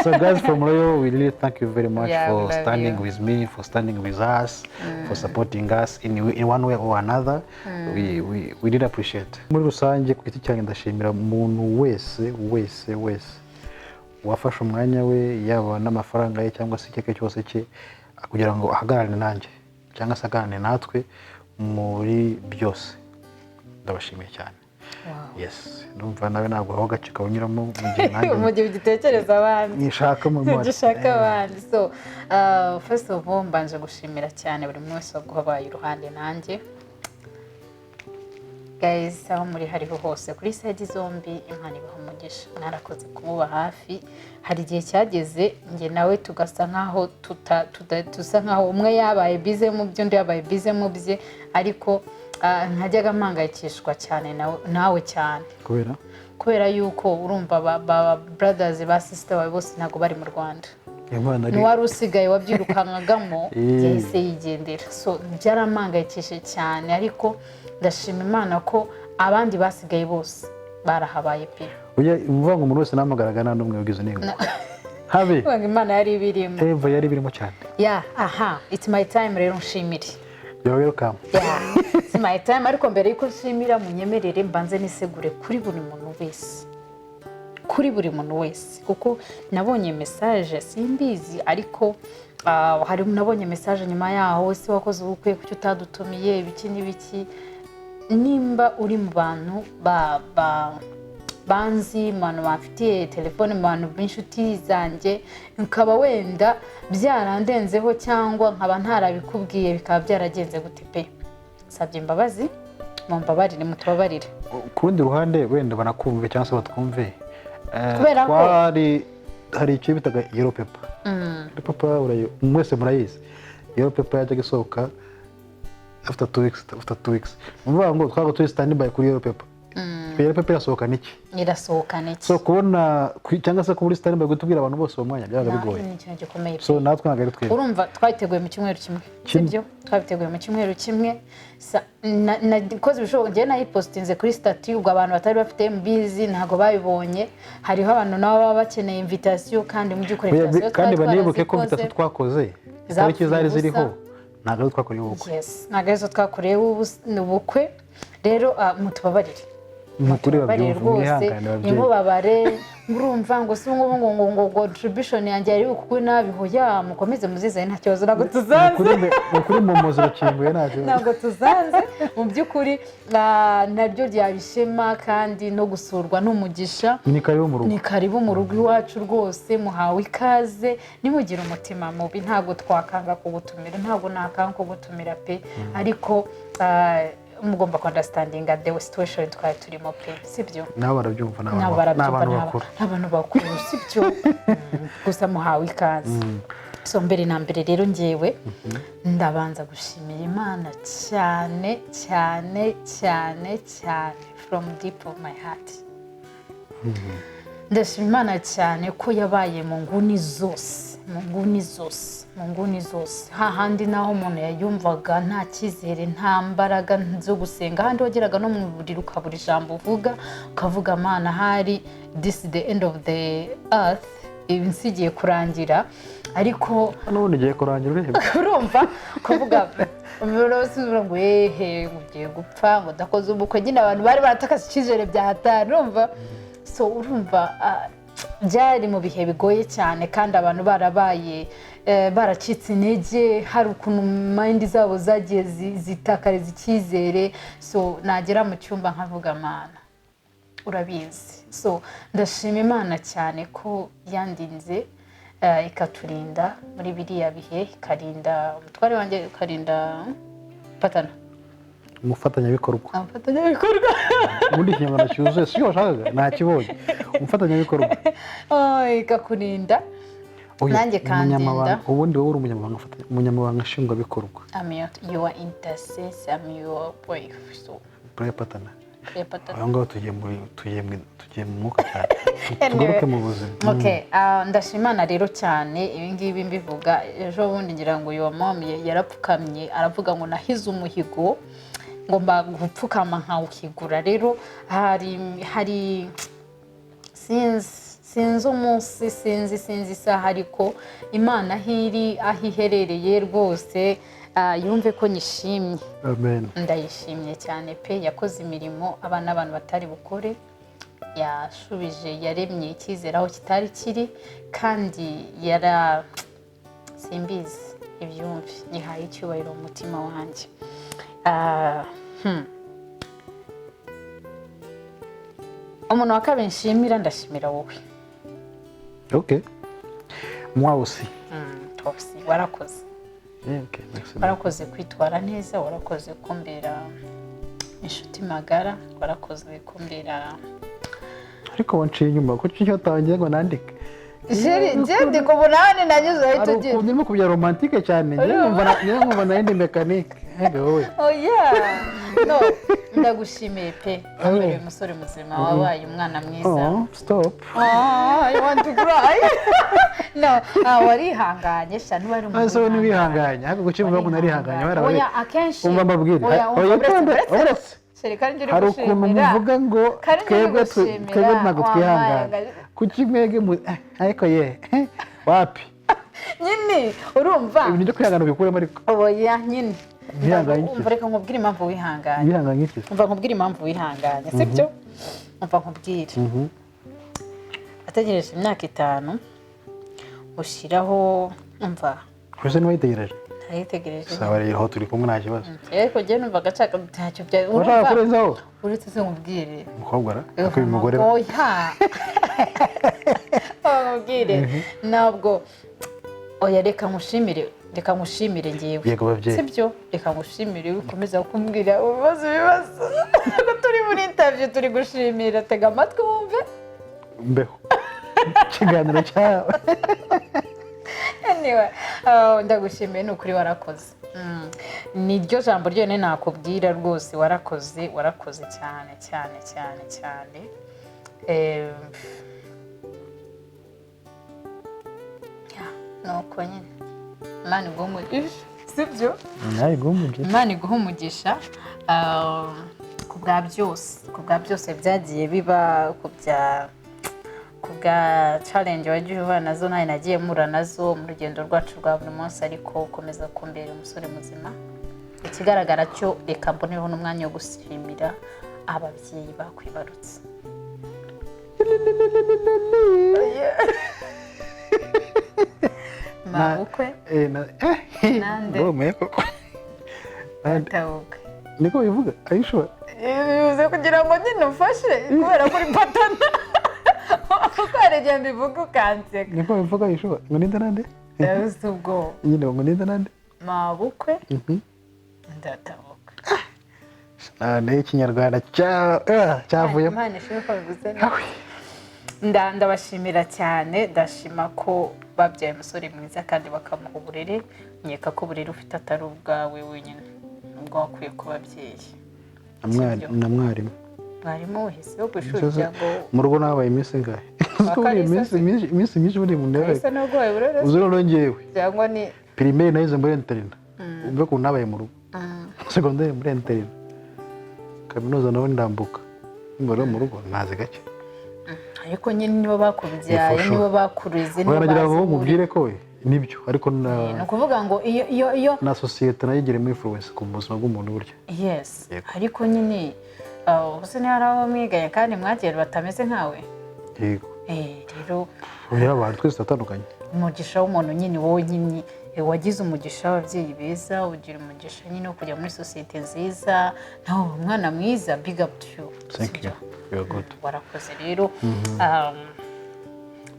[SPEAKER 2] So guys from Royal, we really thank you very much for standing with me, for standing with us, for supporting us in one way or another. We did appreciate. Muri rusange ku giti cyanjye ndashimira umuntu wese wafashe umwanya we, yaba n'amafaranga ye cyangwa se icyeke cyose cye kugira ngo ahagarane nanjye cyangwa se ahagarane natwe muri byose. Ndabashimiye cyane.
[SPEAKER 1] Wow.
[SPEAKER 2] Yes, ndumva nawe ntabwo aho gace kawunyuramo mu gihe nanjye
[SPEAKER 1] mu gihe ugitekereza abandi
[SPEAKER 2] nishaka mu mwanya
[SPEAKER 1] gishaka abandi. So first of all mbanje gushimira cyane buri wese waguhabaye iruhande nanjye. Guys, aho muri hariho hose kuri side zombi, Imana ibaha umugisha. Narakoze kumuba hafi. Hari igihe cyageze nge nawe tugasa nkaho tusa nkaho umwe yabaye bize mu byo undi yabaye bize mu bye, ariko nkajyaga mpangayikishwa cyane nawe cyane kubera yuko urumva ba brothers ba sister bawe bose ntago bari mu Rwanda. N'uwari usigaye wabyirukankagamo yahise yigendera. So byarampangayikishije cyane, ariko ndashima Imana ko abandi basigaye bose barahabaye pe.
[SPEAKER 2] Uvuga ngo umuntu wese namagaraga nta n'umwe wagize n'ingo habe
[SPEAKER 1] Imana yari birimo.
[SPEAKER 2] Yari birimo cyane.
[SPEAKER 1] Yeah, it's my time rero nshimire.
[SPEAKER 2] You're welcome.
[SPEAKER 1] Yeah, it's my time. Ariko mbere yuko nshimira munyemerere mbanze nisegure kuri buri muntu wese kuko nabonye message simbizi, ariko hari nabonye message nyuma yaho se wakoze ubukwe kucyo utadutumiye ibiki n'ibiki. Nimba uri mu bantu banzi mwana bafitiye telefone mu bantu b'inshuti zanjye, nkaba wenda byarandenzeho cyangwa nkaba ntarabikubwiye bikaba byaragenze gute pe, sabye imbabazi, mumbabarire, mutubabarire.
[SPEAKER 2] Ku rundi ruhande wenda banakumve cyangwa se batwumve,
[SPEAKER 1] kubera ko
[SPEAKER 2] hari icyo bitaga yellow paper. Yellow paper mwese murayizi. Yellow paper yajya gisohoka after 2 weeks. Mvuga ngo twago turi standby kuri yellow paper. Yellow paper irasohoka niki? So kubona cyangwa se kuburi standby gutubwira abantu bose umwanya byaga bigoye. So natwe ntago ari twebwe.
[SPEAKER 1] Urumva twiteguye mu cyumweru kimwe. Sibyo? Twabiteguye mu cyumweru kimwe. Koze bishoboka ngiye nayipostinze kuri statut, ubwo abantu batari bafite mbizi ntago babibonye. Hariho abantu nabo baba bakeneye invitation kandi mu by'ukuri invitation
[SPEAKER 2] kandi banibuke ko invitation twakoze itariki zari ziriho ntago twakoreye ubukwe.
[SPEAKER 1] Yes, ntago twakoreye ubukwe. Rero mutubabarire.
[SPEAKER 2] Mukuri
[SPEAKER 1] rwose nimubabare, murumva ngo si ngo contribution yanjye ari ukugwe nabihoya mukomeze muzize nta kibazo nago tuzanze.
[SPEAKER 2] Mukuri mu muzo rukinguye
[SPEAKER 1] nago tuzanze mu by'ukuri nabyo byabishema kandi no gusurwa n'umugisha.
[SPEAKER 2] Ni
[SPEAKER 1] karibu mu rugo iwacu rwose, muhawe ikaze. Nimugira umutima mubi ntago twakanga kugutumira, ntago nakanga kugutumira pe, ariko mugomba understanding the situation twari turimo pe, sibyo?
[SPEAKER 2] Nabo barabyumva
[SPEAKER 1] n'abantu bakuru sibyo? Gusa muhawe ikaze. So mbere na mbere rero ngewe ndabanza gushimira Imana cyane cyane cyane cyane from deep of my heart. Ndashima Imana cyane ko yabaye mu nguni zose, hahandi naho umuntu yayumvaga nta cyizere, nta mbaraga zo gusenga, handi wageraga no mu buriri ukabura ijambo uvuga, ukavuga Mana hari this is the end of the earth, ibinsigiye kurangira, ariko
[SPEAKER 2] none ugiye kurangira
[SPEAKER 1] urumva ukavuga urasubira ngo ugiye gupfa ngo dakoze ubukwe. Nyine abantu bari baratakaza icyizere bya hatari, urumva. So urumva byari mu bihe bigoye cyane kandi abantu barabaye baracitse intege, hari ukuntu mind zabo zagiye zitakariza icyizere. So nagera mu cyumba nkavuga Mana urabizi. So ndashima Imana cyane ko yandinze ikaturinda muri biriya bihe, ikarinda umutware wanjye, ikarinda patana
[SPEAKER 2] umufatanyabikorwa
[SPEAKER 1] umufatanyabikorwa
[SPEAKER 2] ubundi ikinyarwanda cyuzuye si washakaga ntakibonye umufatanyabikorwa
[SPEAKER 1] ikakurinda nanjye kandinda
[SPEAKER 2] ubundi wowe uri umunyamabanga nshingwabikorwa
[SPEAKER 1] your intercessor your wife so
[SPEAKER 2] prayer partner aho ngaho tugiye mu mwuka cyane tugaruke mu buzima
[SPEAKER 1] ndashimana rero cyane ibi ngibi mbivuga ejo bundi ngira ngo uyu mama yarapfukamye aravuga ngo nahize umuhigo ngomba gupfukama nkawukigura rero hari sinzi umunsi sinzi isaha ariko Imana aho iherereye rwose yumve ko nyishimye ndayishimye cyane pe yakoze imirimo abana abantu batari bukore yashubije yaremye icyizere aho kitari kiri kandi simbizi ibyumve nihaye icyubahiro mu mutima wanjye umuntu wa kabiri nshimira ndashimira wowe
[SPEAKER 2] moi aussi
[SPEAKER 1] warakoze warakoze kwitwara neza warakoze kumbera inshuti magara warakoze kumbera
[SPEAKER 2] ariko wanciye inyuma ko cyo tangiye ngo nandike
[SPEAKER 1] ndi ku bunani nanyuze ahita ugira
[SPEAKER 2] urimo kubya romantique cyane ngiye nkumva nayindi mekanike wowe
[SPEAKER 1] no ndagushimiye pe wambereye umusore muzima wabaye umwana mwiza
[SPEAKER 2] stop
[SPEAKER 1] you want to cry no warihanganye sha n'uwari umuntu
[SPEAKER 2] so niwihanganye ariko gucimva ngo narihanganye
[SPEAKER 1] oya akenshi
[SPEAKER 2] umva mbabwire oya hari ukuntu muvuga ngo twebwe ntabwo twihangane kuki mwege ariko wapi
[SPEAKER 1] nyine urumva
[SPEAKER 2] ibintu byo kwihangana bikuremo ariko
[SPEAKER 1] oya nyine umva reka nkubwire impamvu wihanganye
[SPEAKER 2] wihanganye iki
[SPEAKER 1] umva nkubwire impamvu wihanganye sibyo umva nkubwire ategereje imyaka 5 ushyiraho umva
[SPEAKER 2] kwese niwayitegereje
[SPEAKER 1] ayitegereje
[SPEAKER 2] sawa rero turi kumwe nta kibazo
[SPEAKER 1] ariko je numva gacaka ntacyo bya
[SPEAKER 2] urumva kurenzaho
[SPEAKER 1] uretse se nkubwire
[SPEAKER 2] umukobwa ra ko uyu mugore
[SPEAKER 1] oya nkubwire ntabwo oya reka nkushimire ngewe
[SPEAKER 2] yego bavyeyi
[SPEAKER 1] sibyo reka nkushimire ukomeza kumbwira ibibazo ko turi muri interview turi gushimira tega amatwi wumve
[SPEAKER 2] mbeho ikiganiro cyawe
[SPEAKER 1] anyway ndagushimiye n'ukuri warakoze niryo jambo ryone nakubwira rwose warakoze cyane cyane cyane cyane nuko nyine Imana iguha umugisha sibyo Imana iguha umugisha ku bwa byose byagiye biba ku bwa challenge wagiye uhura nazo nawe nagiye mpura nazo mu rugendo rwacu rwa buri munsi ariko ukomeza kumbera umusore muzima ikigaragara cyo reka mboneho n'umwanya wo gushimira ababyeyi bakwibarutse mabukwe nande atawuke
[SPEAKER 2] niko bivuga ayishobora
[SPEAKER 1] bivuze kugira ngo nyine ufashe kubera kuri patana kuko haregeye mbivuga ukanseka
[SPEAKER 2] niko bivuga ayishobora ngo ninde nande
[SPEAKER 1] yabuze ubwo
[SPEAKER 2] nyine ngo ninde nande
[SPEAKER 1] mabukwe ndatabuka
[SPEAKER 2] nayo ikinyarwanda cyavuyemo
[SPEAKER 1] Imana ishimwe ko bivuze ndabashimira cyane ndashima ko babyaye umusore mwiza kandi bakamuha uburere nkeka ko uburere ufite atari ubwawe wenyine ubwo wakwiye ku babyeyi
[SPEAKER 2] na mwarimu
[SPEAKER 1] wahise wo ku ishuri cyangwa
[SPEAKER 2] mu rugo nabaye iminsi ingahe iminsi myinshi buri muntu yabaye
[SPEAKER 1] ese n'ubwoye burere
[SPEAKER 2] uzi rero ngewe
[SPEAKER 1] cyangwa ni
[SPEAKER 2] primaire nayize muri interina umve ko nabaye mu rugo secondaire muri interina kaminuza nawe ndambuka nimero mu rugo naze gake
[SPEAKER 1] ariko nyine nibo bakubyaye nibo bakurize nibo
[SPEAKER 2] baragira ngo mubwire ko nibyo ariko
[SPEAKER 1] ni ukuvuga ngo iyo
[SPEAKER 2] na societe nayo igira influence ku buzima bw'umuntu burya
[SPEAKER 1] yes ariko nyine ubuse niba ari abo mwiganye kandi mwagiye batameze nkawe
[SPEAKER 2] yego
[SPEAKER 1] rero
[SPEAKER 2] abantu twese tutandukanye
[SPEAKER 1] umugisha w'umuntu nyine wowe nyine wagize umugisha w'ababyeyi beza ugira umugisha nyine wo kujya muri societe nziza nawe umwana mwiza big up to you
[SPEAKER 2] thank you you're good
[SPEAKER 1] warakoze rero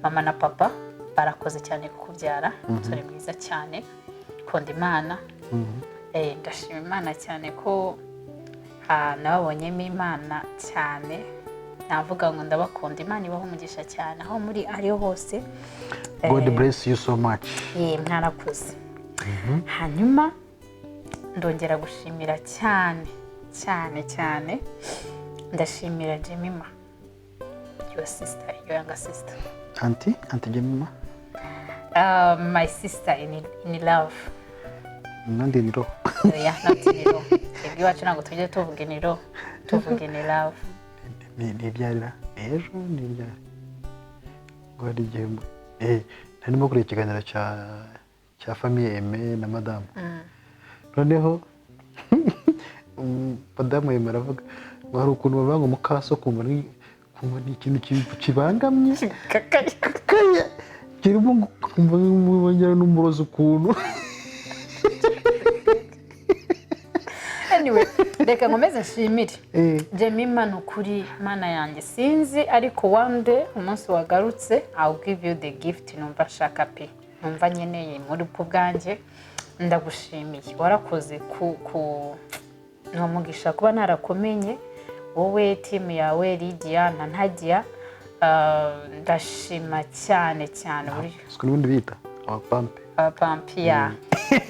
[SPEAKER 1] mama na papa barakoze cyane kukubyara umusore mwiza cyane kunda Imana ndashima Imana cyane ko nababonyemo imana cyane navuga ngo ndabakunda imana ibaho umugisha cyane aho muri ariyo hose
[SPEAKER 2] God bless you so much
[SPEAKER 1] mwarakoze hanyuma ndongera gushimira cyane cyane cyane ndashimira Jemima your sister your younger sister
[SPEAKER 2] Auntie Jemima
[SPEAKER 1] my sister in love
[SPEAKER 2] nandi niro
[SPEAKER 1] not in love iwacu ntabwo tujye tuvuga in love tuvuga in love
[SPEAKER 2] ni byarira ejo ni byari ngo ari igihembo ntarimo kureba ikiganiro cya famille Aime na madame noneho madame Aime aravuga ngo hari ukuntu bavuga ngo mukaso kumva ni ikintu kibangamye kakaya kirimo kumva nk'umwongera n'umurozi ukuntu
[SPEAKER 1] anyway reka nkomeze nshimire Jemima nukuri mana yanjye sinzi ariko one day umunsi wagarutse I'll give you the gift numva shaka pe numva nyeneye muri bwanjye ndagushimiye warakoze ku numugisha kuba narakomenye wowe team yawe Lydia na Nadia ndashima cyane buri
[SPEAKER 2] n'ubundi bita
[SPEAKER 1] abapampiya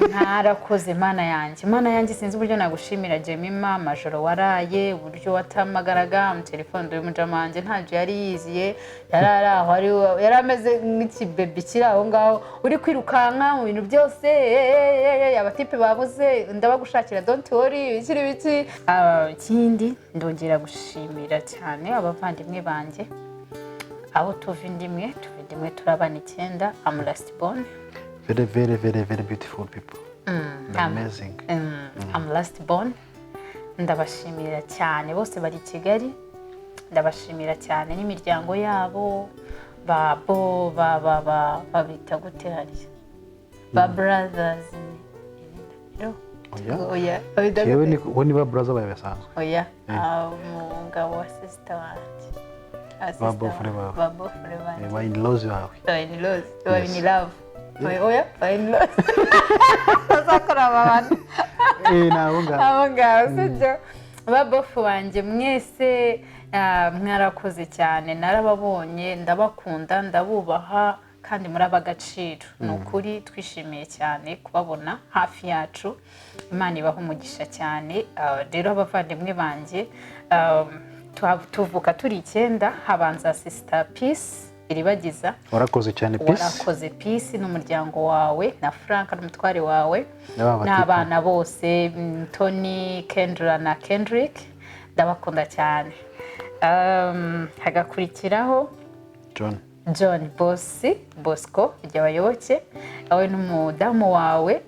[SPEAKER 1] ntarakoze mana yanjye sinzi uburyo nagushimira Jemima amajoro waraye uburyo watamagaraga mu telefone uri mujamanje ntaje yari yiziye yararaho yari ameze nk'ikibebe kiri aho ngaho uri kwirukanka mu bintu byose abatipe babuze ndabagushakira don't worry ikiri biki ikindi ndongera gushimira cyane abavandimwe banjye aho tuva indimwe turabana 9 I'm last born
[SPEAKER 2] very beautiful people amazing
[SPEAKER 1] I'm last born ndabashimira cyane bose bari Kigali ndabashimira cyane n'imiryango yabo babo babita gute hariya ba brothers oya
[SPEAKER 2] ni ba brother bawe basanzwe
[SPEAKER 1] oya umugabo wa sister wanjye
[SPEAKER 2] babo forever ba in laws yawe
[SPEAKER 1] in love oya in love zakora abantu abo ngabo sibyo babofu wanjye mwese mwarakoze cyane narababonye ndabakunda ndabubaha kandi muri abagaciro nukuri twishimiye cyane kubabona hafi yacu Imana ibaho umugisha cyane rero abavandimwe banjye tuvuka turi 9 habanza sister Peace iribagiza
[SPEAKER 2] warakoze cyane Peace
[SPEAKER 1] warakoze Peace n'umuryango wawe na Frank n'umutware wawe n'abana bose Tony Kendra na Kendrick ndabakunda cyane hagakurikiraho John Bosco y'abayoboke awe n'umudamu wawe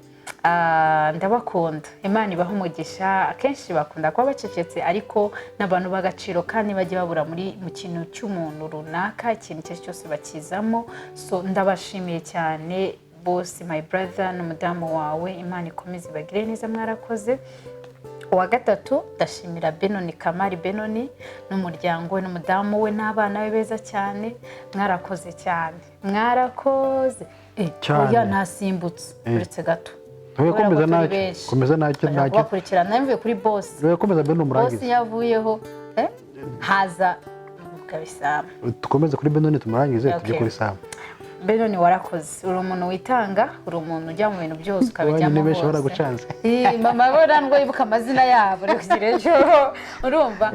[SPEAKER 1] ndabakunda Imana ibaho umugisha akenshi bakunda kuba bacecetse ariko n'abantu bagaciro kandi bajye babura mu kintu cy'umuntu runaka ikintu cyose bakizamo so ndabashimiye cyane boss my brother n'umudamu wawe Imana ikomeze bagire neza mwarakoze uwa gatatu ndashimira Benoni Kamari Benoni n'umuryango we n'umudamu we n'abana be beza cyane mwarakoze cyane mwarakoze oya nasimbutse uretse gato
[SPEAKER 2] komeza nacyo
[SPEAKER 1] bakurikirana mvuye kuri boss
[SPEAKER 2] komeza Benoni umurangize
[SPEAKER 1] boss yavuyeho haza kabisa
[SPEAKER 2] tukomeze kuri Benoni tumurangize tujye kuri Sam
[SPEAKER 1] Benoni warakoze uri umuntu witanga uri umuntu ujya mu bintu byose ukabijyamo
[SPEAKER 2] bose baragucanze
[SPEAKER 1] mama bora ngo ibuka amazina yabo rekirejo urumva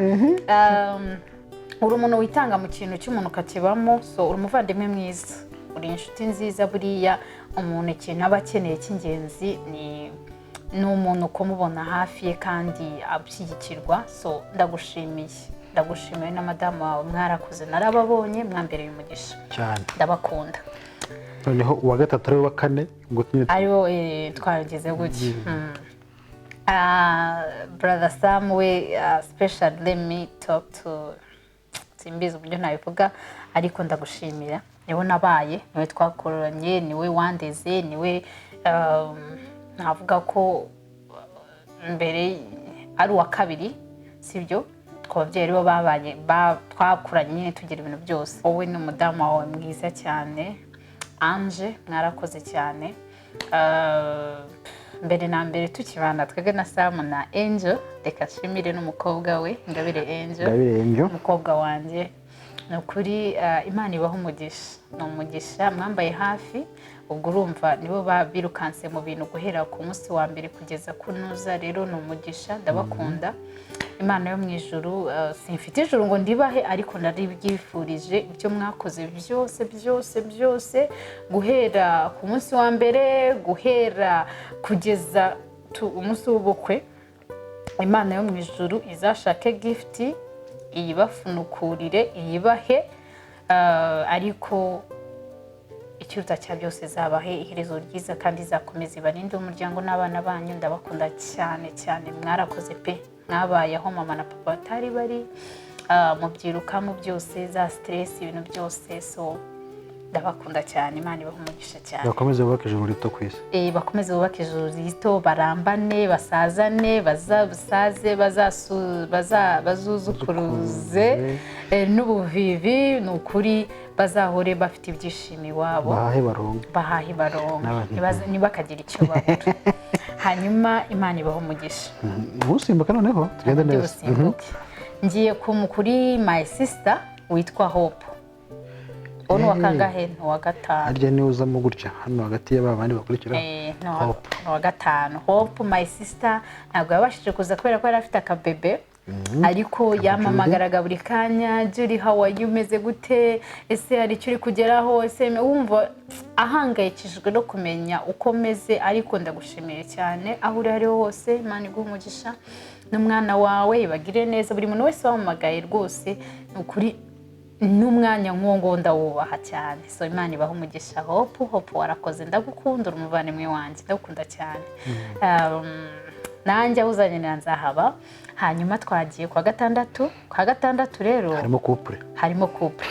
[SPEAKER 1] uri umuntu witanga mu kintu cy'umuntu ukakibamo so uri umuvandimwe mwiza uri inshuti nziza buriya umuntu ikintu aba akeneye cy'ingenzi ni umuntu kumubona hafi ye kandi abushyigikirwa so ndagushimiye na madamu wawe mwarakoze narababonye mwambereye umugisha
[SPEAKER 2] cyane
[SPEAKER 1] ndabakunda
[SPEAKER 2] noneho uwa gatatu ari wa kane ngo
[SPEAKER 1] ariwo twageze gutya brother Sam we special let me talk to simbizi uburyo nabivuga ariko ndagushimira niwe nabaye niwe twakoranye niwe wandeze niwe navuga ko mbere ari uwa kabiri sibyo twabyeyi bo babanye twakuranye tugira ibintu byose wowe n'umudamu wawe mwiza cyane Ange mwarakoze cyane mbere na mbere tukibana twebwe na Sam na Angel, reka nshimire n'umukobwa we Ingabire Angel, umukobwa wanjye. Ni ukuri Imana ibaho umugisha, ni umugisha mwambaye hafi. Ubwo urumva nibo birukanse mu bintu guhera ku munsi wa mbere kugeza kunuza. Rero ni umugisha, ndabakunda. Imana yo mu ijuru, simfite ijuru ngo ndibahe, ariko ndaribwifurije ibyo mwakoze byose guhera ku munsi wa mbere guhera kugeza umunsi w'ubukwe. Imana yo mu ijuru izashake gift iyibafunukurire iyibahe, ariko ikiruta cya byose zabahe iherezo ryiza kandi zakomeza ibarinde umuryango n'abana banyu. Ndabakunda cyane, mwarakoze pe, mwabayeho mama na papa batari bari, mubyirukamo byose, za stress ibintu byose. So ndabakunda cyane, Imana ibaho umugisha cyane.
[SPEAKER 2] Bakomeze bubake ijuru rito ku isi.
[SPEAKER 1] Bakomeze bubake ijuru rito, barambane, basazane, bazabusaze, bazuzukuruze n'ubuvivi. Ni ukuri bazahore bafite ibyishimo iwabo, bahahe baronka, ntibakagira icyo babura. Hanyuma Imana ibaho umugisha.
[SPEAKER 2] Usimbuka noneho tugende neza.
[SPEAKER 1] Ngiye kuri my sister witwa Hope. Ono wakangahe wa gatanu.
[SPEAKER 2] Harya ni uzamo gutya hano hagati y'abandi bakurikira.
[SPEAKER 1] Hope wa gatanu. Hope my sister ntabwo yabashije kuza kubera ko yari afite akabebe. Ariko yamamagaraga buri kanya, Julie how are you, meze gute, ese hari icyo uri kugeraho, ese wumva ahangayikishijwe no kumenya uko meze. Ariko ndagushimiye cyane aho uri hariho hose. Imana iguhe umugisha n'umwana wawe, ibagire neza. Buri muntu wese wamamagaye rwose ni ukuri n'umwanya nk'uwo ndawubaha cyane. So Imana ibaho umugisha. Hope warakoze, ndagukunda, umuvandimwe wanjye, ndagukunda cyane. Nanjye uzanye nzahaba. Hanyuma twagiye kwa gatandatu rero harimo couple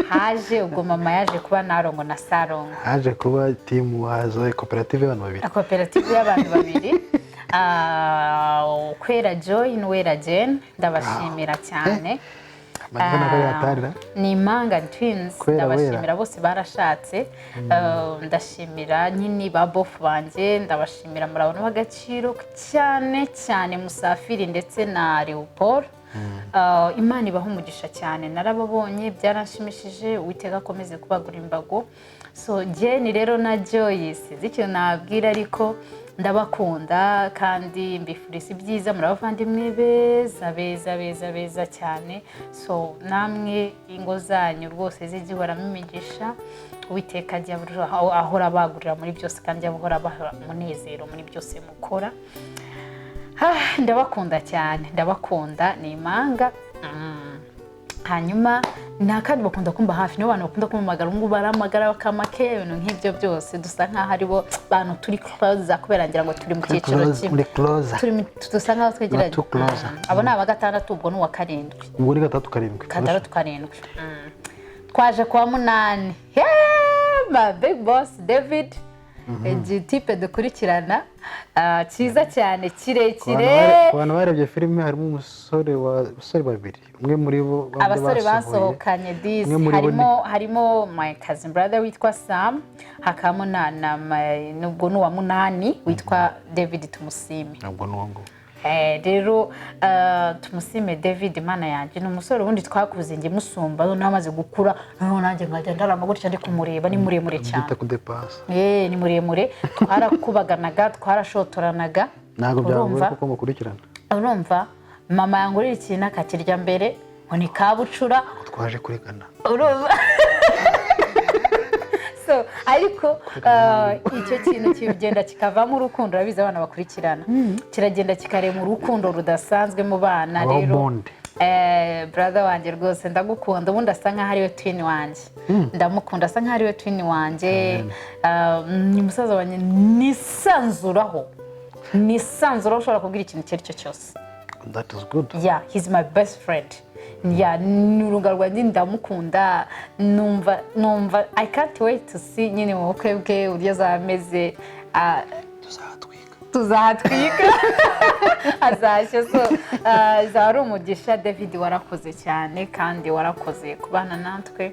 [SPEAKER 1] haje ubwo mama yaje kuba narongo na Sarongo,
[SPEAKER 2] haje kuba team wazo koperative y'abantu babiri Kwera Joy n'Uwera Jane. Ndabashimira cyane. Ni Manga Twins, ndabashimira bose barashatse. Ndashimira nyine ba bofu banjye, ndabashimira murabona w'agaciro cyane Musafiri ndetse na Leopold. Imana ibaho umugisha cyane, narababonye byaranshimishije. Uwiteka akomeze kubagura imbago. So Jane rero na Joy sinzi icyo nabwira, ariko ndabakunda kandi mbifuriza ibyiza. Muri abavandimwe beza cyane. So namwe ingo zanyu rwose zigihoramo imigisha. Uwiteka ajya ahora bagurira muri byose kandi ahora abaha umunezero muri byose mukora. Ndabakunda cyane, ndabakunda. Ni Imanga. Hanyuma nakandi bakunda kumba hafi, no bantu bakunda kumamagara ngo baramagara bakamake ibintu nk'ibyo byose. Dusa nkaho aribo bantu turi close kubera ngira ngo turi mu cyiciro kimwe, dusa nkaho twegeranye. Abo ni aba gatandatu, ubwo ni uwa karindwi. Ubwo ni gatandatu karindwi.
[SPEAKER 1] Twaje kwa munani. My big boss David, igitipe dukurikirana cyiza cyane kirekire.
[SPEAKER 2] Abantu barebye filime harimo umusore babiri, umwe muri bo
[SPEAKER 1] abasore basohokanye this. Harimo my cousin brother witwa Sam, hakamo nubwo n'uwa munani witwa David Tumusime.
[SPEAKER 2] Nubwo n'uwo
[SPEAKER 1] rero Tumusime David, Imana yanjye ni umusore ubundi twakuze nge musumba, noneho amaze gukura, noneho nanjye nkajya ndarama gutya ndi kumureba. Ni muremure cyane, ni muremure. Twarakubaganaga, twarashotoranaga.
[SPEAKER 2] Ntabwo byagora kuko mukurikirana.
[SPEAKER 1] Urumva mama yangurira ikintu akakirya mbere ngo ni kabucura,
[SPEAKER 2] twaje kurigana.
[SPEAKER 1] So ariko icyo kintu kigenda kikavamo urukundo. Urabizi abana bakurikirana, kiragenda kikarema urukundo rudasanzwe mu bana. Rero brother wanjye rwose ndagukunda. Ubundi asa nkaho ariwe twin wanjye, ndamukunda. Asa nkaho ariwe twin wanjye. Ni musaza wanjye nisanzuraho, ushobora kubwira ikintu icyo ari cyo cyose.
[SPEAKER 2] That is good.
[SPEAKER 1] Yeah, he's my best friend. N'urunga rwanjye ndamukunda. Numva I can't wait to see nyine mu bukwe bwe uburyo azameze. Tuzatwika azashya. So zari umugisha. David warakoze cyane kandi warakoze kubana natwe.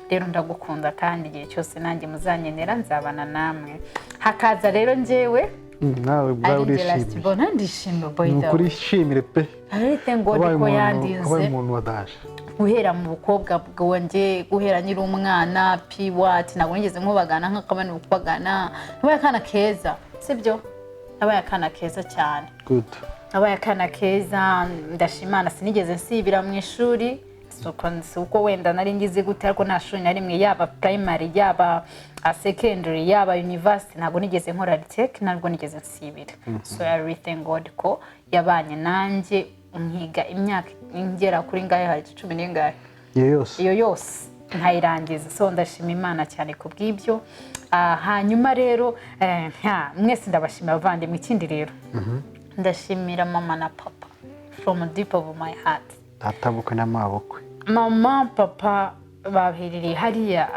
[SPEAKER 1] Rero ndagukunda kandi igihe cyose nanjye muzanyenera nzabana namwe. Hakaza rero njyewe
[SPEAKER 2] nawe bwawe urishimye
[SPEAKER 1] ndishimye boy
[SPEAKER 2] ni ukuri shimire pe
[SPEAKER 1] ariko ngo ko yandinze
[SPEAKER 2] wabaye umuntu wadaje
[SPEAKER 1] guhera mu bukobwa bwanjye guhera nyiri umwana piwati ntabwo nigeze nkubagana nk'akabani ukubagana nabaye akana keza sibyo nabaye akana keza cyane
[SPEAKER 2] good
[SPEAKER 1] nabaye akana keza ndashimana sinigeze nsibira mu ishuri uko wenda nari ngize gute ariko nta shuri na rimwe yaba primary yaba secondary yaba university ntabwo nigeze nkora retake ntabwo nigeze nsibira so everything God ko yabanye nanjye nkiga imyaka ingera kuri ngahe hari 10 n'ingahe iyo yose ntayirangiza so ndashima Imana cyane ku bw'ibyo hanyuma rero mwese ndabashimira abavandimwe ikindi rero ndashimira mama na papa from the deep of my heart
[SPEAKER 2] databuke n'amabukwe
[SPEAKER 1] mama papa baherereye hariya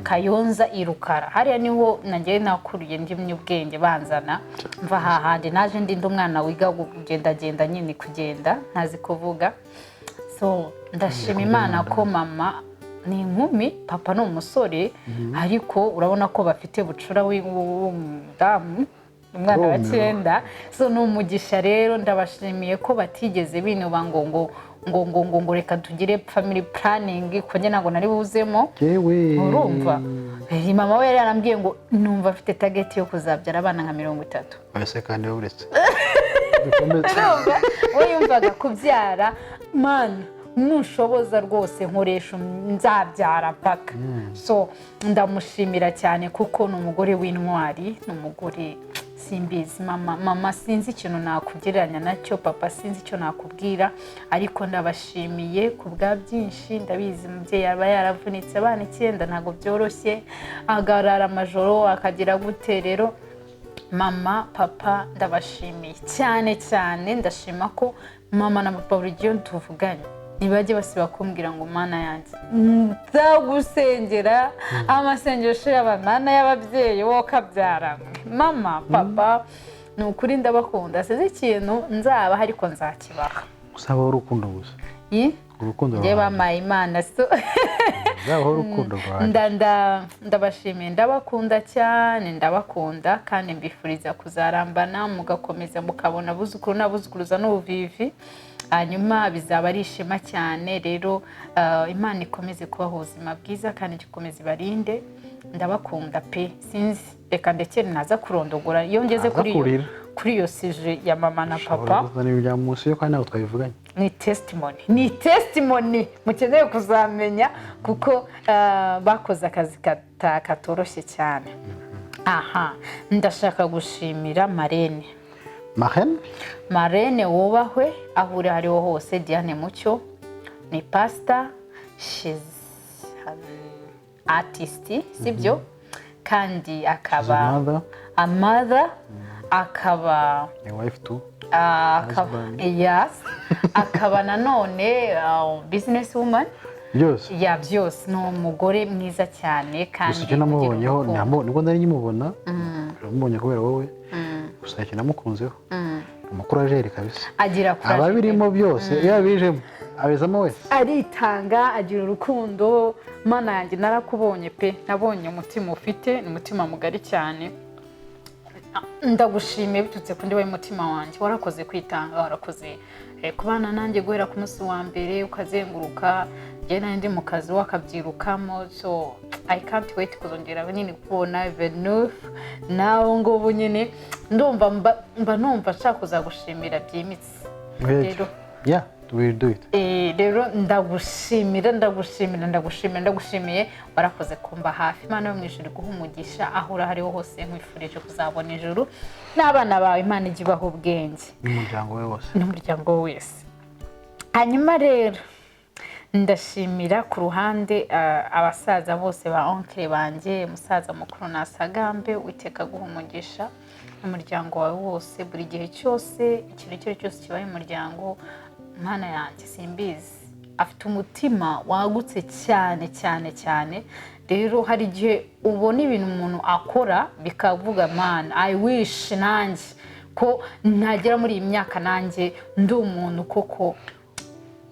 [SPEAKER 1] Kayonza irukara hariya niho nagiye nakuriye ndi mu ubwenge banzana mva hahandi naje ndi umwana wiga kugenda nyine kugenda ntazi kuvuga so ndashima Imana ko mama ni inkumi papa ni umusore ariko urabona ko bafite bucura w'umudamu umwana wa 9 so n'umugisha rero ndabashimiye ko batigeze binuba ngo reka tugire family planning ko njye nago nari buzemo urumva mama we yari yarambwiye ngo numva afite target yo kuzabyara abana nka 30
[SPEAKER 2] ese kandi uretse
[SPEAKER 1] we yumvaga kubyara man nushoboza rwose nkoresha nzabyara paka so ndamushimira cyane kuko ni umugore w'intwari ni umugore simbizi mama sinzi ikintu nakugereranya nacyo papa sinzi icyo nakubwira ariko ndabashimiye ku bwa byinshi ndabizi umubyeyi yaba yaravunitse abana 9 ntago byoroshye agarara amajoro akagira gute rero mama papa ndabashimiye cyane cyane ndashima ko mama na papa buri gihe tuvuganye nibajye basiba kumbwira ngo mana yanjye ndagusengera amasengesho y'abana y'ababyeyi wo kabyara mama papa ni ukuri ndabakunda size ikintu nzaba ariko nzakibaha
[SPEAKER 2] usaba urukundo gusa urukundo
[SPEAKER 1] ngiye bamaye Imana so
[SPEAKER 2] zaho urukundo rwawe
[SPEAKER 1] ndabashimiye ndabakunda cyane ndabakunda kandi mbifuriza kuzarambana mugakomeza mukabona buzukuru n'abuzukuruza n'ubuvivi hanyuma bizaba ari ishema cyane rero Imana ikomeze kubaho ubuzima bwiza kandi ikomeze ibarinde ndabakunda pe sinzi reka ndekere naza kurondogora iyo ngeze kuri iyo sije ya mama na papa
[SPEAKER 2] bya munsi yo kandi nawe twabivuganye
[SPEAKER 1] ni testimony mukeneye kuzamenya kuko bakoze akazi katoroshye cyane ndashaka gushimira Marene wubahwe aho uri hariho hose Diane Mucyo ni pastor she's an artist sibyo kandi akaba a mother akaba
[SPEAKER 2] a wife too
[SPEAKER 1] yes akaba nanone business woman byose ni umugore mwiza cyane kandi
[SPEAKER 2] gusa namubonyeho nibwo nari nyimubona namubonye kubera wowe gusa namukunzeho umukurajeri kabisa
[SPEAKER 1] agira kurajeri
[SPEAKER 2] ababirimo byose iyo abijemo abizamo wese
[SPEAKER 1] aritanga agira urukundo mana yanjye narakubonye pe nabonye umutima ufite ni umutima mugari cyane ndagushimiye bitutse kundi wawe umutima wanjye warakoze kwitanga warakoze kubana nanjye guhera ku munsi wa mbere ukazenguruka njye ndi mu kazi wakabyirukamo so I can't wait kuzongera nyine kubona Venuf nawo ngubu nyine ndumva numva nshaka kuzagushimira byimitse
[SPEAKER 2] rero we'll do it
[SPEAKER 1] rero ndagushimiye warakoze kumba hafi Imana yo mwijuru guha umugisha aho uri hariho hose nkwifurije kuzabona ijuru n'abana bawe Imana igibaho ubwenge n'umuryango we wese hanyuma rero ndashimira ku ruhande abasaza bose ba onkle banjye umusaza mukuru nasagambe witeka guha umugisha umuryango wawe wose buri gihe cyose ikintu cyose kibaye umuryango Mana yanjye simbizi afite umutima wagutse cyane cyane cyane rero hari igihe ubona ibintu umuntu akora bikavuga man I wish nanjye ko ntagera muri iyi myaka nanjye ndi umuntu koko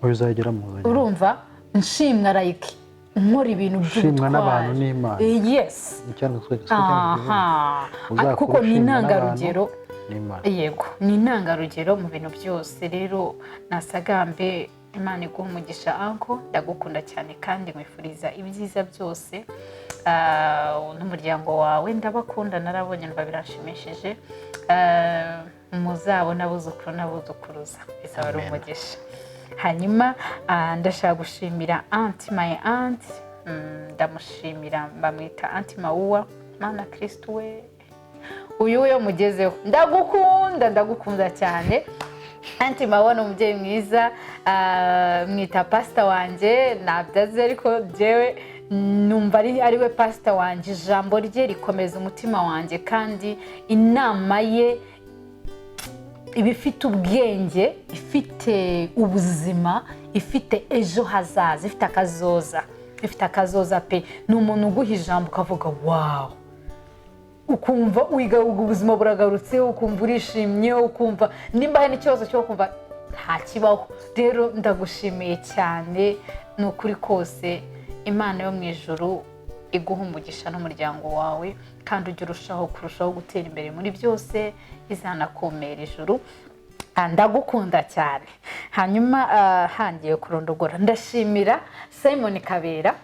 [SPEAKER 2] uzagera mu
[SPEAKER 1] urumva nshimwa like nkora ibintu
[SPEAKER 2] ushimwa n'abantu
[SPEAKER 1] by'ubutwari.
[SPEAKER 2] n'Imana.
[SPEAKER 1] Yes.
[SPEAKER 2] Icyanditswe twese
[SPEAKER 1] kuko ni intangarugero.
[SPEAKER 2] n'Imana.
[SPEAKER 1] Yego, ni intangarugero mu bintu byose. Rero nasagambe Imana iguha umugisha anko, ndagukunda cyane kandi nkwifuriza ibyiza byose. N'umuryango wawe ndabakunda, narabonye numva birashimishije. Muzabona abuzukuru n'abuzukuruza, bizaba ari umugisha. Hanyuma ndashaka gushimira my aunt, ndamushimira, bamwita Auntie Mauwa. Mana Kristo we, uyu yo mugezeho, ndagukunda cyane. Auntie Mauwa ni umubyeyi mwiza, mwita pastor wanje, nabyaze ariko jewe numva ari we pastor wanje. Ijambo rye rikomeza umutima wanje kandi inama ye ibifite ubwenge, ifite ubuzima, ifite ejo hazaza, ifite akazoza pe. Ni umuntu uguha ijambo ukavuga wow, ukumva wiga ubuzima buragarutse, ukumva urishimye, ukumva nimba hari n'ikibazo cyo kumva nta kibaho. Rero ndagushimiye cyane, ni ukuri kose. Imana yo mu ijuru iguha umugisha n'umuryango wawe kandi ujye kurushaho gutera imbere muri byose, izanakomera ijuru. Ndagukunda cyane. Hanyuma hangiye kurondogora, ndashimira Simon Kabera.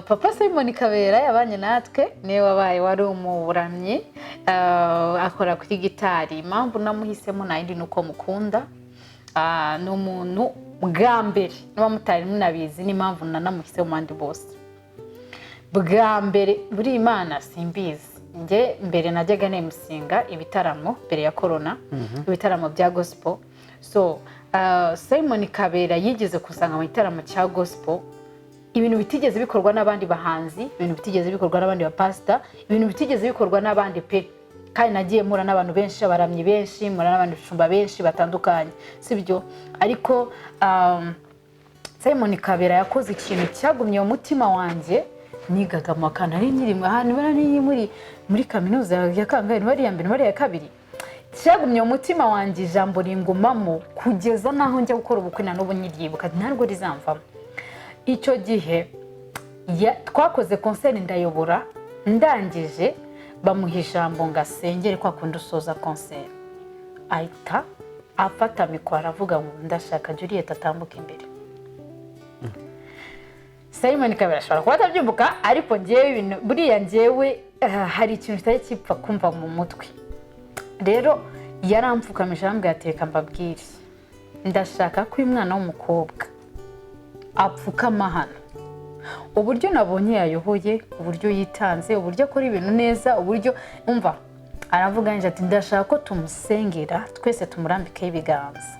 [SPEAKER 1] Papa Simon Kabera yabanye natwe, niwe wabaye wari umuburamyi, akora kuri gitari. Impamvu namuhisemo nayindi nuko mukunda. Ni umuntu bwa mbere, niba mutari munabizi n'impamvu nanamuhisemo bandi bose. Bwa mbere buri Imana simbizi, nge mbere najyaga nemusinga ibitaramo mbere ya corona, ibitaramo bya gospel. So Simon Kabera yigeze kusanga mu gitaramo cya gospel, ibintu bitigeze bikorwa n'abandi bahanzi, ibintu bitigeze bikorwa n'abandi bapastor, ibintu bitigeze bikorwa n'abandi pe. Kandi nagiye mura n'abantu benshi, abaramyi benshi, mura n'abandi bashumba benshi batandukanye, sibyo? Ariko Simon Kabera yakoze ikintu cyagumye mu mutima wanjye. Nigaga mu kana ari nyirimwe ahantu bari muri kaminuza ya Kangahe, bari ya mbere bari ya kabiri. Cyagumye mu mutima wanjye, ijambo ringumamo kugeza naho njya gukora ubukwe na n'ubu nyiryibuka ntarwo rizamvamo. Icyo gihe twakoze concert ndayobora, ndangije bamuha ijambo ngasengere kwa kundi usoza concert. Ahita afata mikoro aravuga ngo ndashaka Juliet atambuka imbere. Simon Kabera ashobora kuba atabyumbuka, ariko njyewe buriya njyewe hari ikintu kitari kipfa kumva mu mutwe. Rero yaramfukamije arambwira ati reka mbabwire, ndashaka ko umwana w'umukobwa apfukama hano. Uburyo nabonye yayoboye, uburyo yitanze, uburyo akora ibintu neza, uburyo umva aravuga nje ati ndashaka ko tumusengera twese tumurambikeho ibiganza.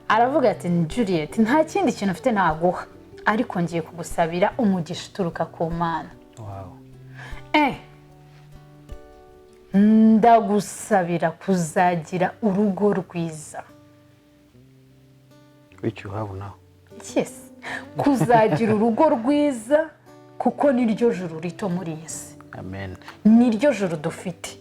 [SPEAKER 1] Aravuga ati Juliet, nta kindi kintu ufite naguha, ariko ngiye kugusabira umugisha uturuka ku Mana.
[SPEAKER 2] Wow.
[SPEAKER 1] Ndagusabira kuzagira urugo rwiza.
[SPEAKER 2] Which you have now.
[SPEAKER 1] Yes. Kuzagira urugo rwiza kuko niryo juru rito muri isi.
[SPEAKER 2] Amen.
[SPEAKER 1] Niryo juru dufite.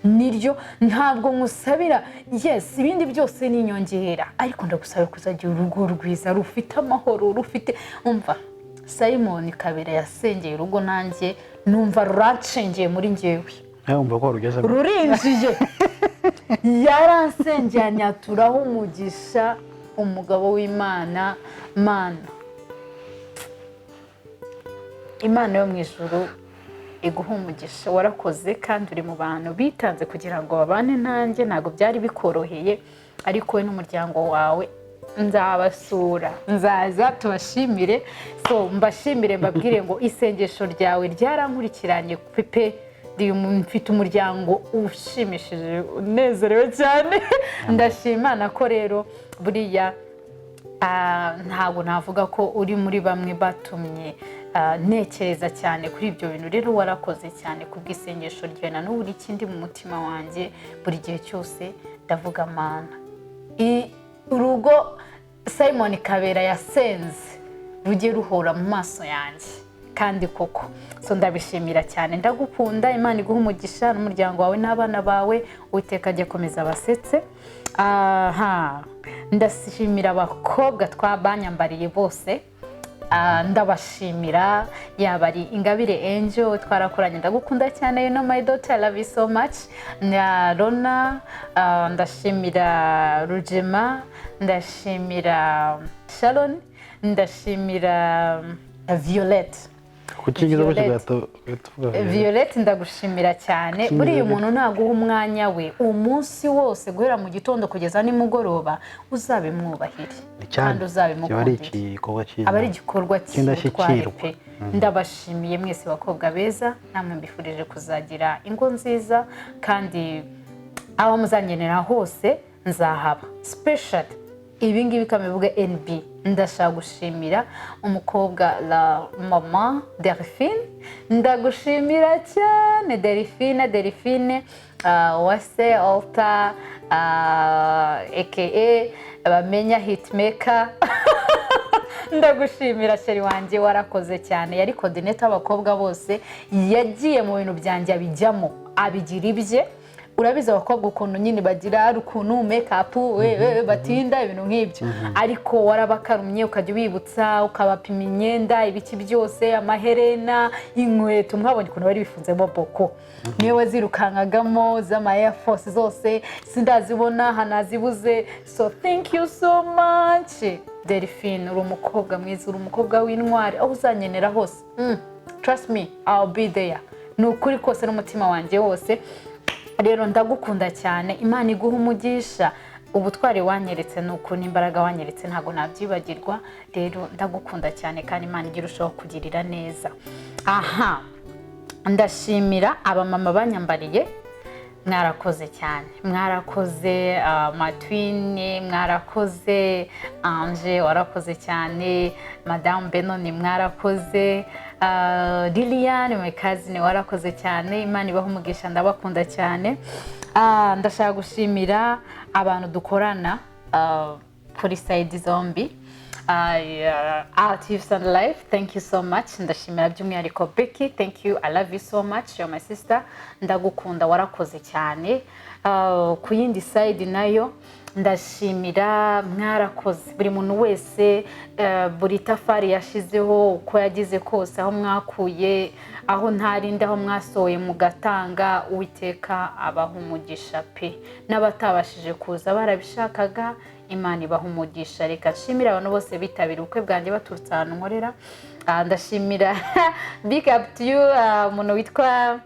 [SPEAKER 1] Niryo ntabwo musabira, yes, ibindi byose ni inyongera, ariko ndagusabira kuzagira urugo rwiza rufite amahoro, rufite umva. Simon Kabera yasengeye urugo, nanjye numva ruracengeye muri njyewe.
[SPEAKER 2] Umva ko rugeze
[SPEAKER 1] rurinjije. Yaransengeye anyaturaho umugisha, umugabo w'Imana. Imana yo mu ijuru iguha umugisha, warakoze kandi uri mu bantu bitanze kugira ngo babane nanjye. Ntabwo byari bikoroheye, ariko we n'umuryango wawe nzabasura, nzaza tubashimire. So mbashimire, mbabwire ngo isengesho ryawe ryarankurikiranye pepe. Mfite umuryango ushimishije, unezerewe cyane. Ndashimana ko rero buriya ntabwo navuga ko uri muri bamwe batumye ntekereza cyane kuri ibyo bintu. Rero warakoze cyane kubw'isengesho ryawe, na n'ubu ikindi mu mutima wanjye buri gihe cyose ndavuga Mana, urugo Simon Kabera yasenze rugiye ruhora mu maso yanjye kandi koko. So ndabishimira cyane, ndagukunda. Imana iguha umugisha n'umuryango wawe n'abana bawe, Uwiteka ajye akomeza abasetse. Ndashimira abakobwa twabanyambariye bose, ndabashimira yaba ari Ingabire Angel twarakoranye ndagukunda cyane you know my daughter I love you so much na Rona ndashimira Rujema ndashimira Sharon ndashimira Violette Violette ndagushimira cyane buriya umuntu naguha umwanya we umunsi wose guhera mu gitondo kugeza nimugoroba uzabimwubahire kandi uzabimukundira aba ari igikorwa cy'ubutwari pe ndabashimiye mwese bakobwa beza namwe mbifurije kuzagira ingo nziza kandi aho muzanyenera hose nzahaba special ibi ngibi kamivuga NB ndashaka gushimira umukobwa la mama Delphine ndagushimira cyane Delphine wase alta aka bamenya hitmaker ndagushimira sheri wanje warakoze cyane yari coordinator abakobwa bose yagiye mu bintu byanjye abijyamo abigira ibye urabiza abakobwa ukuntu nyine bagira ukuntu make up batinda ibintu nk'ibyo ariko warabakarumye ukajya ubibutsa ukabapima imyenda ibiki byose amaherena inkweto mwabonye ukuntu bari bifunzemo boko niwe wazirukankagamo z'ama Air Force zose sindazibona hanazibuze so thank you so much Delphine uri umukobwa mwiza uri umukobwa w'intwari aho uzanyenera hose trust me I'll be there nukuri kose n'umutima wanjye wose rero ndagukunda cyane Imana iguha umugisha ubutwari wanyeretse nuko n'imbaraga wanyeretse ntago nabyibagirwa rero ndagukunda cyane kandi Imana igirushaho kugirira neza aha ndashimira abamama banyambariye mwarakoze cyane mwarakoze Matwine mwarakoze Ange warakoze cyane Madame Benoni mwarakoze Liliane Mekazine warakoze cyane Imana ibaho umugisha ndabakunda cyane ndashaka gushimira abantu dukorana kuri side zombi Artists and Life thank you so much ndashimira by'umwihariko Becky thank you I love you so much you're my sister ndagukunda warakoze cyane ku yindi side nayo ndashimira mwarakoze buri muntu wese buri tafari yashizeho uko yagize kose aho mwakuye aho ntarinde aho mwasohoye mugatanga Uwiteka abaha umugisha pe n'abatabashije kuza barabishakaga Imana ibaha umugisha reka nshimira abantu bose bitabira ubukwe bwanjye baturutse ahantu nkorera ndashimira big up to you umuntu witwa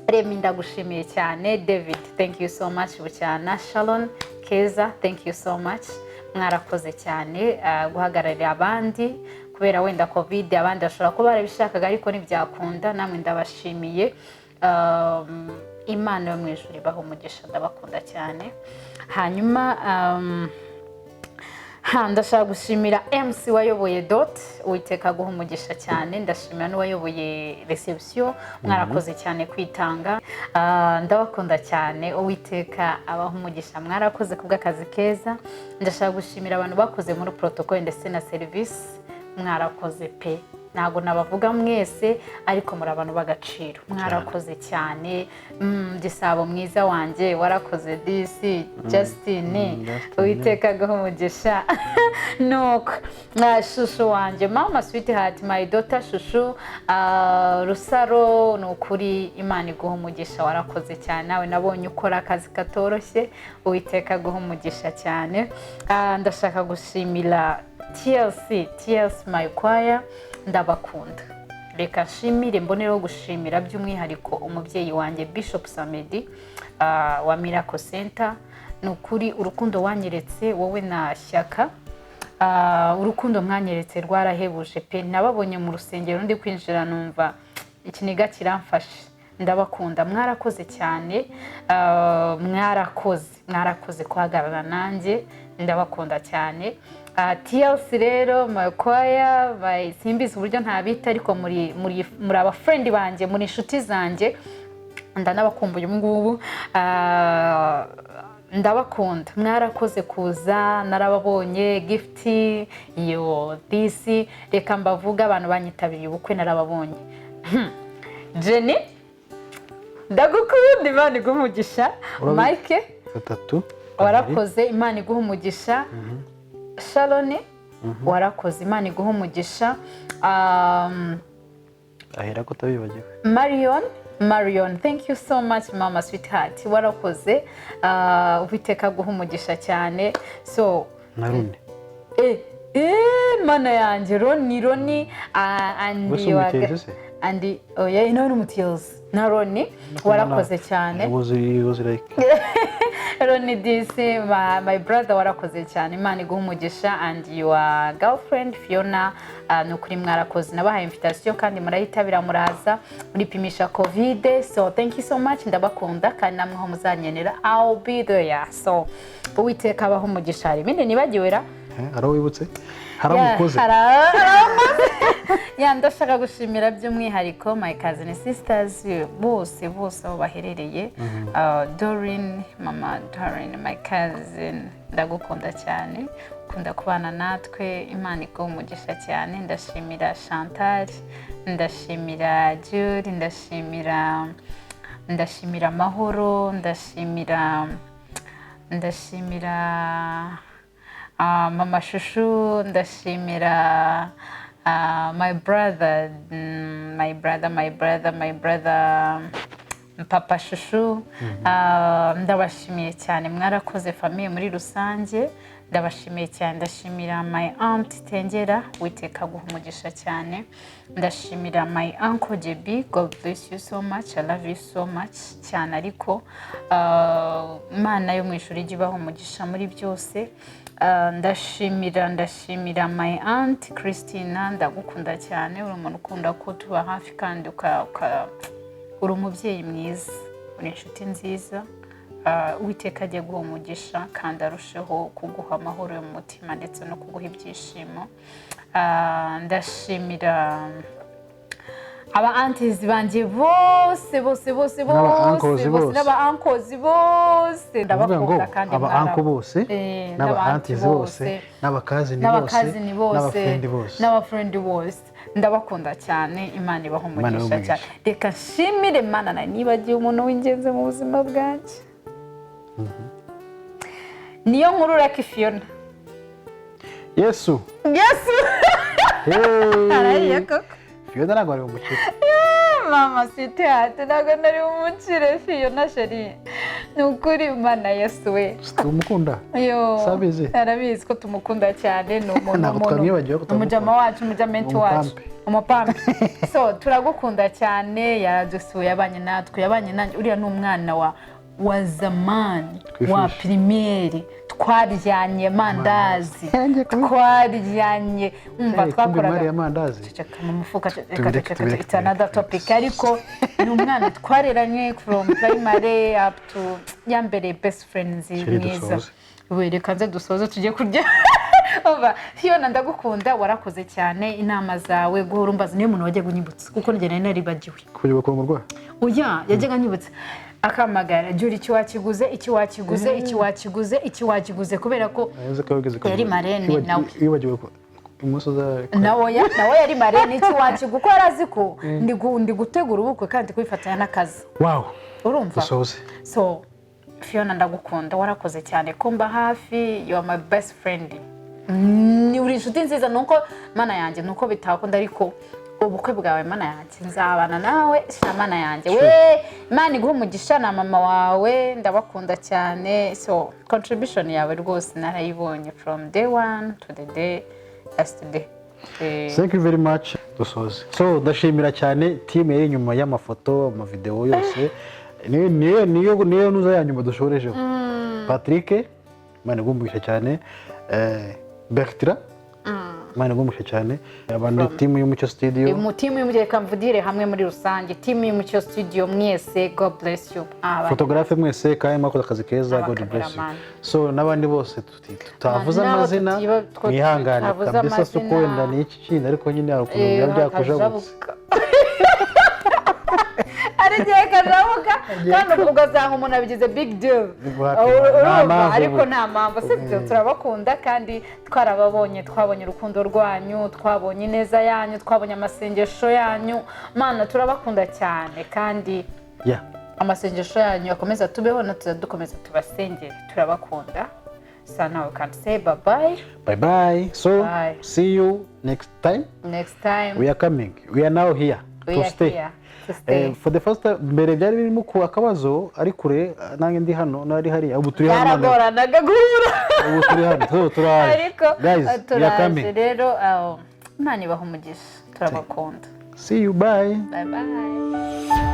[SPEAKER 1] Remi ndagushimiye cyane David thank you so much bucyana Sharon Keza thank you so much mwarakoze cyane guhagararira abandi kubera wenda covid abandi bashobora kuba barabishakaga ariko ntibyakunda namwe ndabashimiye Imana yo mu ijuru ibaha umugisha ndabakunda cyane hanyuma ndashaka gushimira MC wayoboye Uwiteka guha umugisha cyane ndashimira n'uwayoboye reception mwarakoze cyane kwitanga ndabakunda cyane Uwiteka abaha umugisha mwarakoze kubw'akazi keza ndashaka gushimira abantu bakoze muri protocol ndetse na service mwarakoze pe ntago nabavuga mwese ariko muri abantu bagaciro mwarakoze cyane gisabo mwiza wanje warakoze DC Justin Uwiteka gaho umugisha nuko shushu wanje mama sweetheart my daughter shushu Rusaro nukuri Imana iguha umugisha warakoze cyane nawe nabonye ukora akazi katoroshye Uwiteka gaho umugisha cyane ndashaka gushimira TLC my choir ndabakunda reka nshimire mbonereho gushimira by'umwihariko umubyeyi wanjye Bishop Samedi wa Miracle Center nukuri urukundo wanyeretse wowe na Shyaka urukundo mwanyeretse rwarahebuje pe nababonye mu rusengero ndi kwinjira numva ikiniga kiramfashe ndabakunda mwarakoze cyane mwarakoze kuhagarara nanjye ndabakunda cyane TLC rero makwaya simbizi uburyo ntabita ariko muri aba friend banje muri inshuti zanjye ndanabakumbuye ngubu ndabakunda mwarakoze kuza narababonye gift yo DC reka mbavuga abantu banyitabiriye ubukwe narababonye Jenny ndagukunda Imana iguha umugisha Mike 3 warakoze Imana iguha umugisha Sharon warakoze Imana iguha umugisha.
[SPEAKER 2] ahera ko tabibagiwe.
[SPEAKER 1] Marion, thank you so much mama sweetheart, warakoze. Ufite guha umugisha cyane. So
[SPEAKER 2] narune
[SPEAKER 1] mana yanjye Roni andi oya ino umutiyos na Roni, warakoze cyane.
[SPEAKER 2] was like
[SPEAKER 1] Roni this my brother, warakoze cyane. Imana iguha umugisha. And your girlfriend Fiona, nukuri mwarakoze, nabahaye invitation kandi murayitabira muraza muripimisha covid. So thank you so much, ndabakunda kandi namwe ho muzanyenera, I'll be there. So Uwiteka abaho umugisha. Hari ibindi nibagiwera
[SPEAKER 2] arawibutse haramukoze
[SPEAKER 1] ndashaka gushimira by'umwihariko my cousin sisters bose aho baherereye. Doreen, mama Doreen, my cousin, ndagukunda cyane, ukunda kubana natwe, Imana iguha umugisha cyane. Ndashimira Chantal, ndashimira Jude, ndashimira Mahoro, ndashimira mama Shushu, ndashimira my brother Papa Shushu. Ndabashimiye cyane, mwarakoze famille muri rusange, ndabashimiye cyane. Ndashimira my aunt Tengera, Uwiteka guha umugisha cyane. Ndashimira my uncle JB, God bless you so much, I love you so much cyane. Ariko Imana yo mu ijuru ijye ibaha umugisha muri byose. Ndashimira my aunt Christina, ndagukunda cyane, uri umuntu ukunda ko tuba hafi kandi uri umubyeyi mwiza, uri inshuti nziza. Uwiteka ajye guha umugisha kandi arusheho kuguha amahoro yo mu mutima ndetse no kuguha ibyishimo. Ndashimira aba aunties banjye bose n'aba uncles bose, ndabakunda kandi
[SPEAKER 2] aba uncle bose n'aba aunties bose n'abakazini bose
[SPEAKER 1] n'aba friend bose, ndabakunda cyane. Imana ibaho umugisha cyane. Reka nshimire Imana na nibagiye umuntu w'ingenzi mu buzima bwanjye. Niyo nkuru Lucky Fiona.
[SPEAKER 2] Yesu
[SPEAKER 1] araye koko
[SPEAKER 2] Fiona ntabwo ari umukire.
[SPEAKER 1] Mama sweetheart, ntabwo nari umukire Fiona sheri, ni ukuri Imana Yesu we
[SPEAKER 2] umukunda sabizi,
[SPEAKER 1] arabizi ko tumukunda cyane. Ni umuntu umujama wacu, umujamenti wacu, umupampe. So turagukunda cyane, yaradusuye, yabanye natwe, yabanye nanjye. Uriya ni umwana wa zamani wa primaire, twaryanye mandazi, twaryanye twakoraga ceceka mu mufuka. It's another topic, ariko ni umwana twareranye from primary up to yambere best friends mwiza. Reka nze dusoze tujye kurya. Fiona ndagukunda, warakoze cyane. Inama zawe guhora umbaza niyo muntu wajya gunyibutsa, kuko njye nari naribagiwe
[SPEAKER 2] kujya bakora umurwayi.
[SPEAKER 1] Oya yajyaga nyibutsa akamagara, juri iki wakiguze kubera ko yari marene nawe
[SPEAKER 2] wibagiwe ko umusoza
[SPEAKER 1] nawe yari marene iki wakiguze, kuko arazi ko ndi gutegura ubukwe kandi kubifatanya n'akazi.
[SPEAKER 2] Wow,
[SPEAKER 1] urumva? So Fiona ndagukunda, warakoze cyane kumba hafi. You are my best friend, ni uri inshuti nziza. Nuko Mana yanjye nuko bitakunda, ariko ubukwe bwawe Mana yanjye nzabana nawe, Mana yanjye we. Imana iguha umugisha na mama wawe, ndabakunda cyane. So contribution yawe rwose narayibonye from day one to the day yesterday.
[SPEAKER 2] Thank you very much. Dusoze. So ndashimira cyane team yari inyuma y'amafoto, amavideo yose. Niyo nuza yanyuma dushorejeho. Patrick, Imana iguha umugisha cyane. Bertrand, Imana iguha umugisha cyane. Abantu team y'umucyo studio,
[SPEAKER 1] mu team y'umucyo kamvudire hamwe muri rusange, team y'umucyo studio mwese, God bless you.
[SPEAKER 2] Photographe mwese kandi mwakoze akazi keza, God bless you. So nabandi bose tutavuza amazina, mwihangane kabisa, suko wenda ni iki kintu, ariko nyine hari ukuntu byakujabutse.
[SPEAKER 1] Arigiye karavuga kandi ubwo zaho umuntu abigize big deal. Ariko nta mpamvu, sibyo turabakunda kandi twarababonye, twabonye urukundo rwanyu, twabonye neza yanyu, twabonye amasengesho yanyu. Mana turabakunda cyane kandi amasengesho yanyu akomeza tubeho, na tuzadukomeza tubasengere. Turabakunda. So now we can say bye-bye.
[SPEAKER 2] Bye-bye. So,
[SPEAKER 1] Bye.
[SPEAKER 2] see you next time.
[SPEAKER 1] Next time.
[SPEAKER 2] We are coming. We are now here
[SPEAKER 1] We
[SPEAKER 2] to
[SPEAKER 1] are
[SPEAKER 2] stay.
[SPEAKER 1] here to stay.
[SPEAKER 2] For the first time, mbere byari birimo ku akabazo ari kure nange ndi hano nari hariya ubu turi hano
[SPEAKER 1] Byaragoranaga guhura.
[SPEAKER 2] ubu turi hano turaje
[SPEAKER 1] Ariko
[SPEAKER 2] guys we are coming
[SPEAKER 1] rero Imana ibaha umugisha turabakunda.
[SPEAKER 2] see you bye
[SPEAKER 1] Bye bye.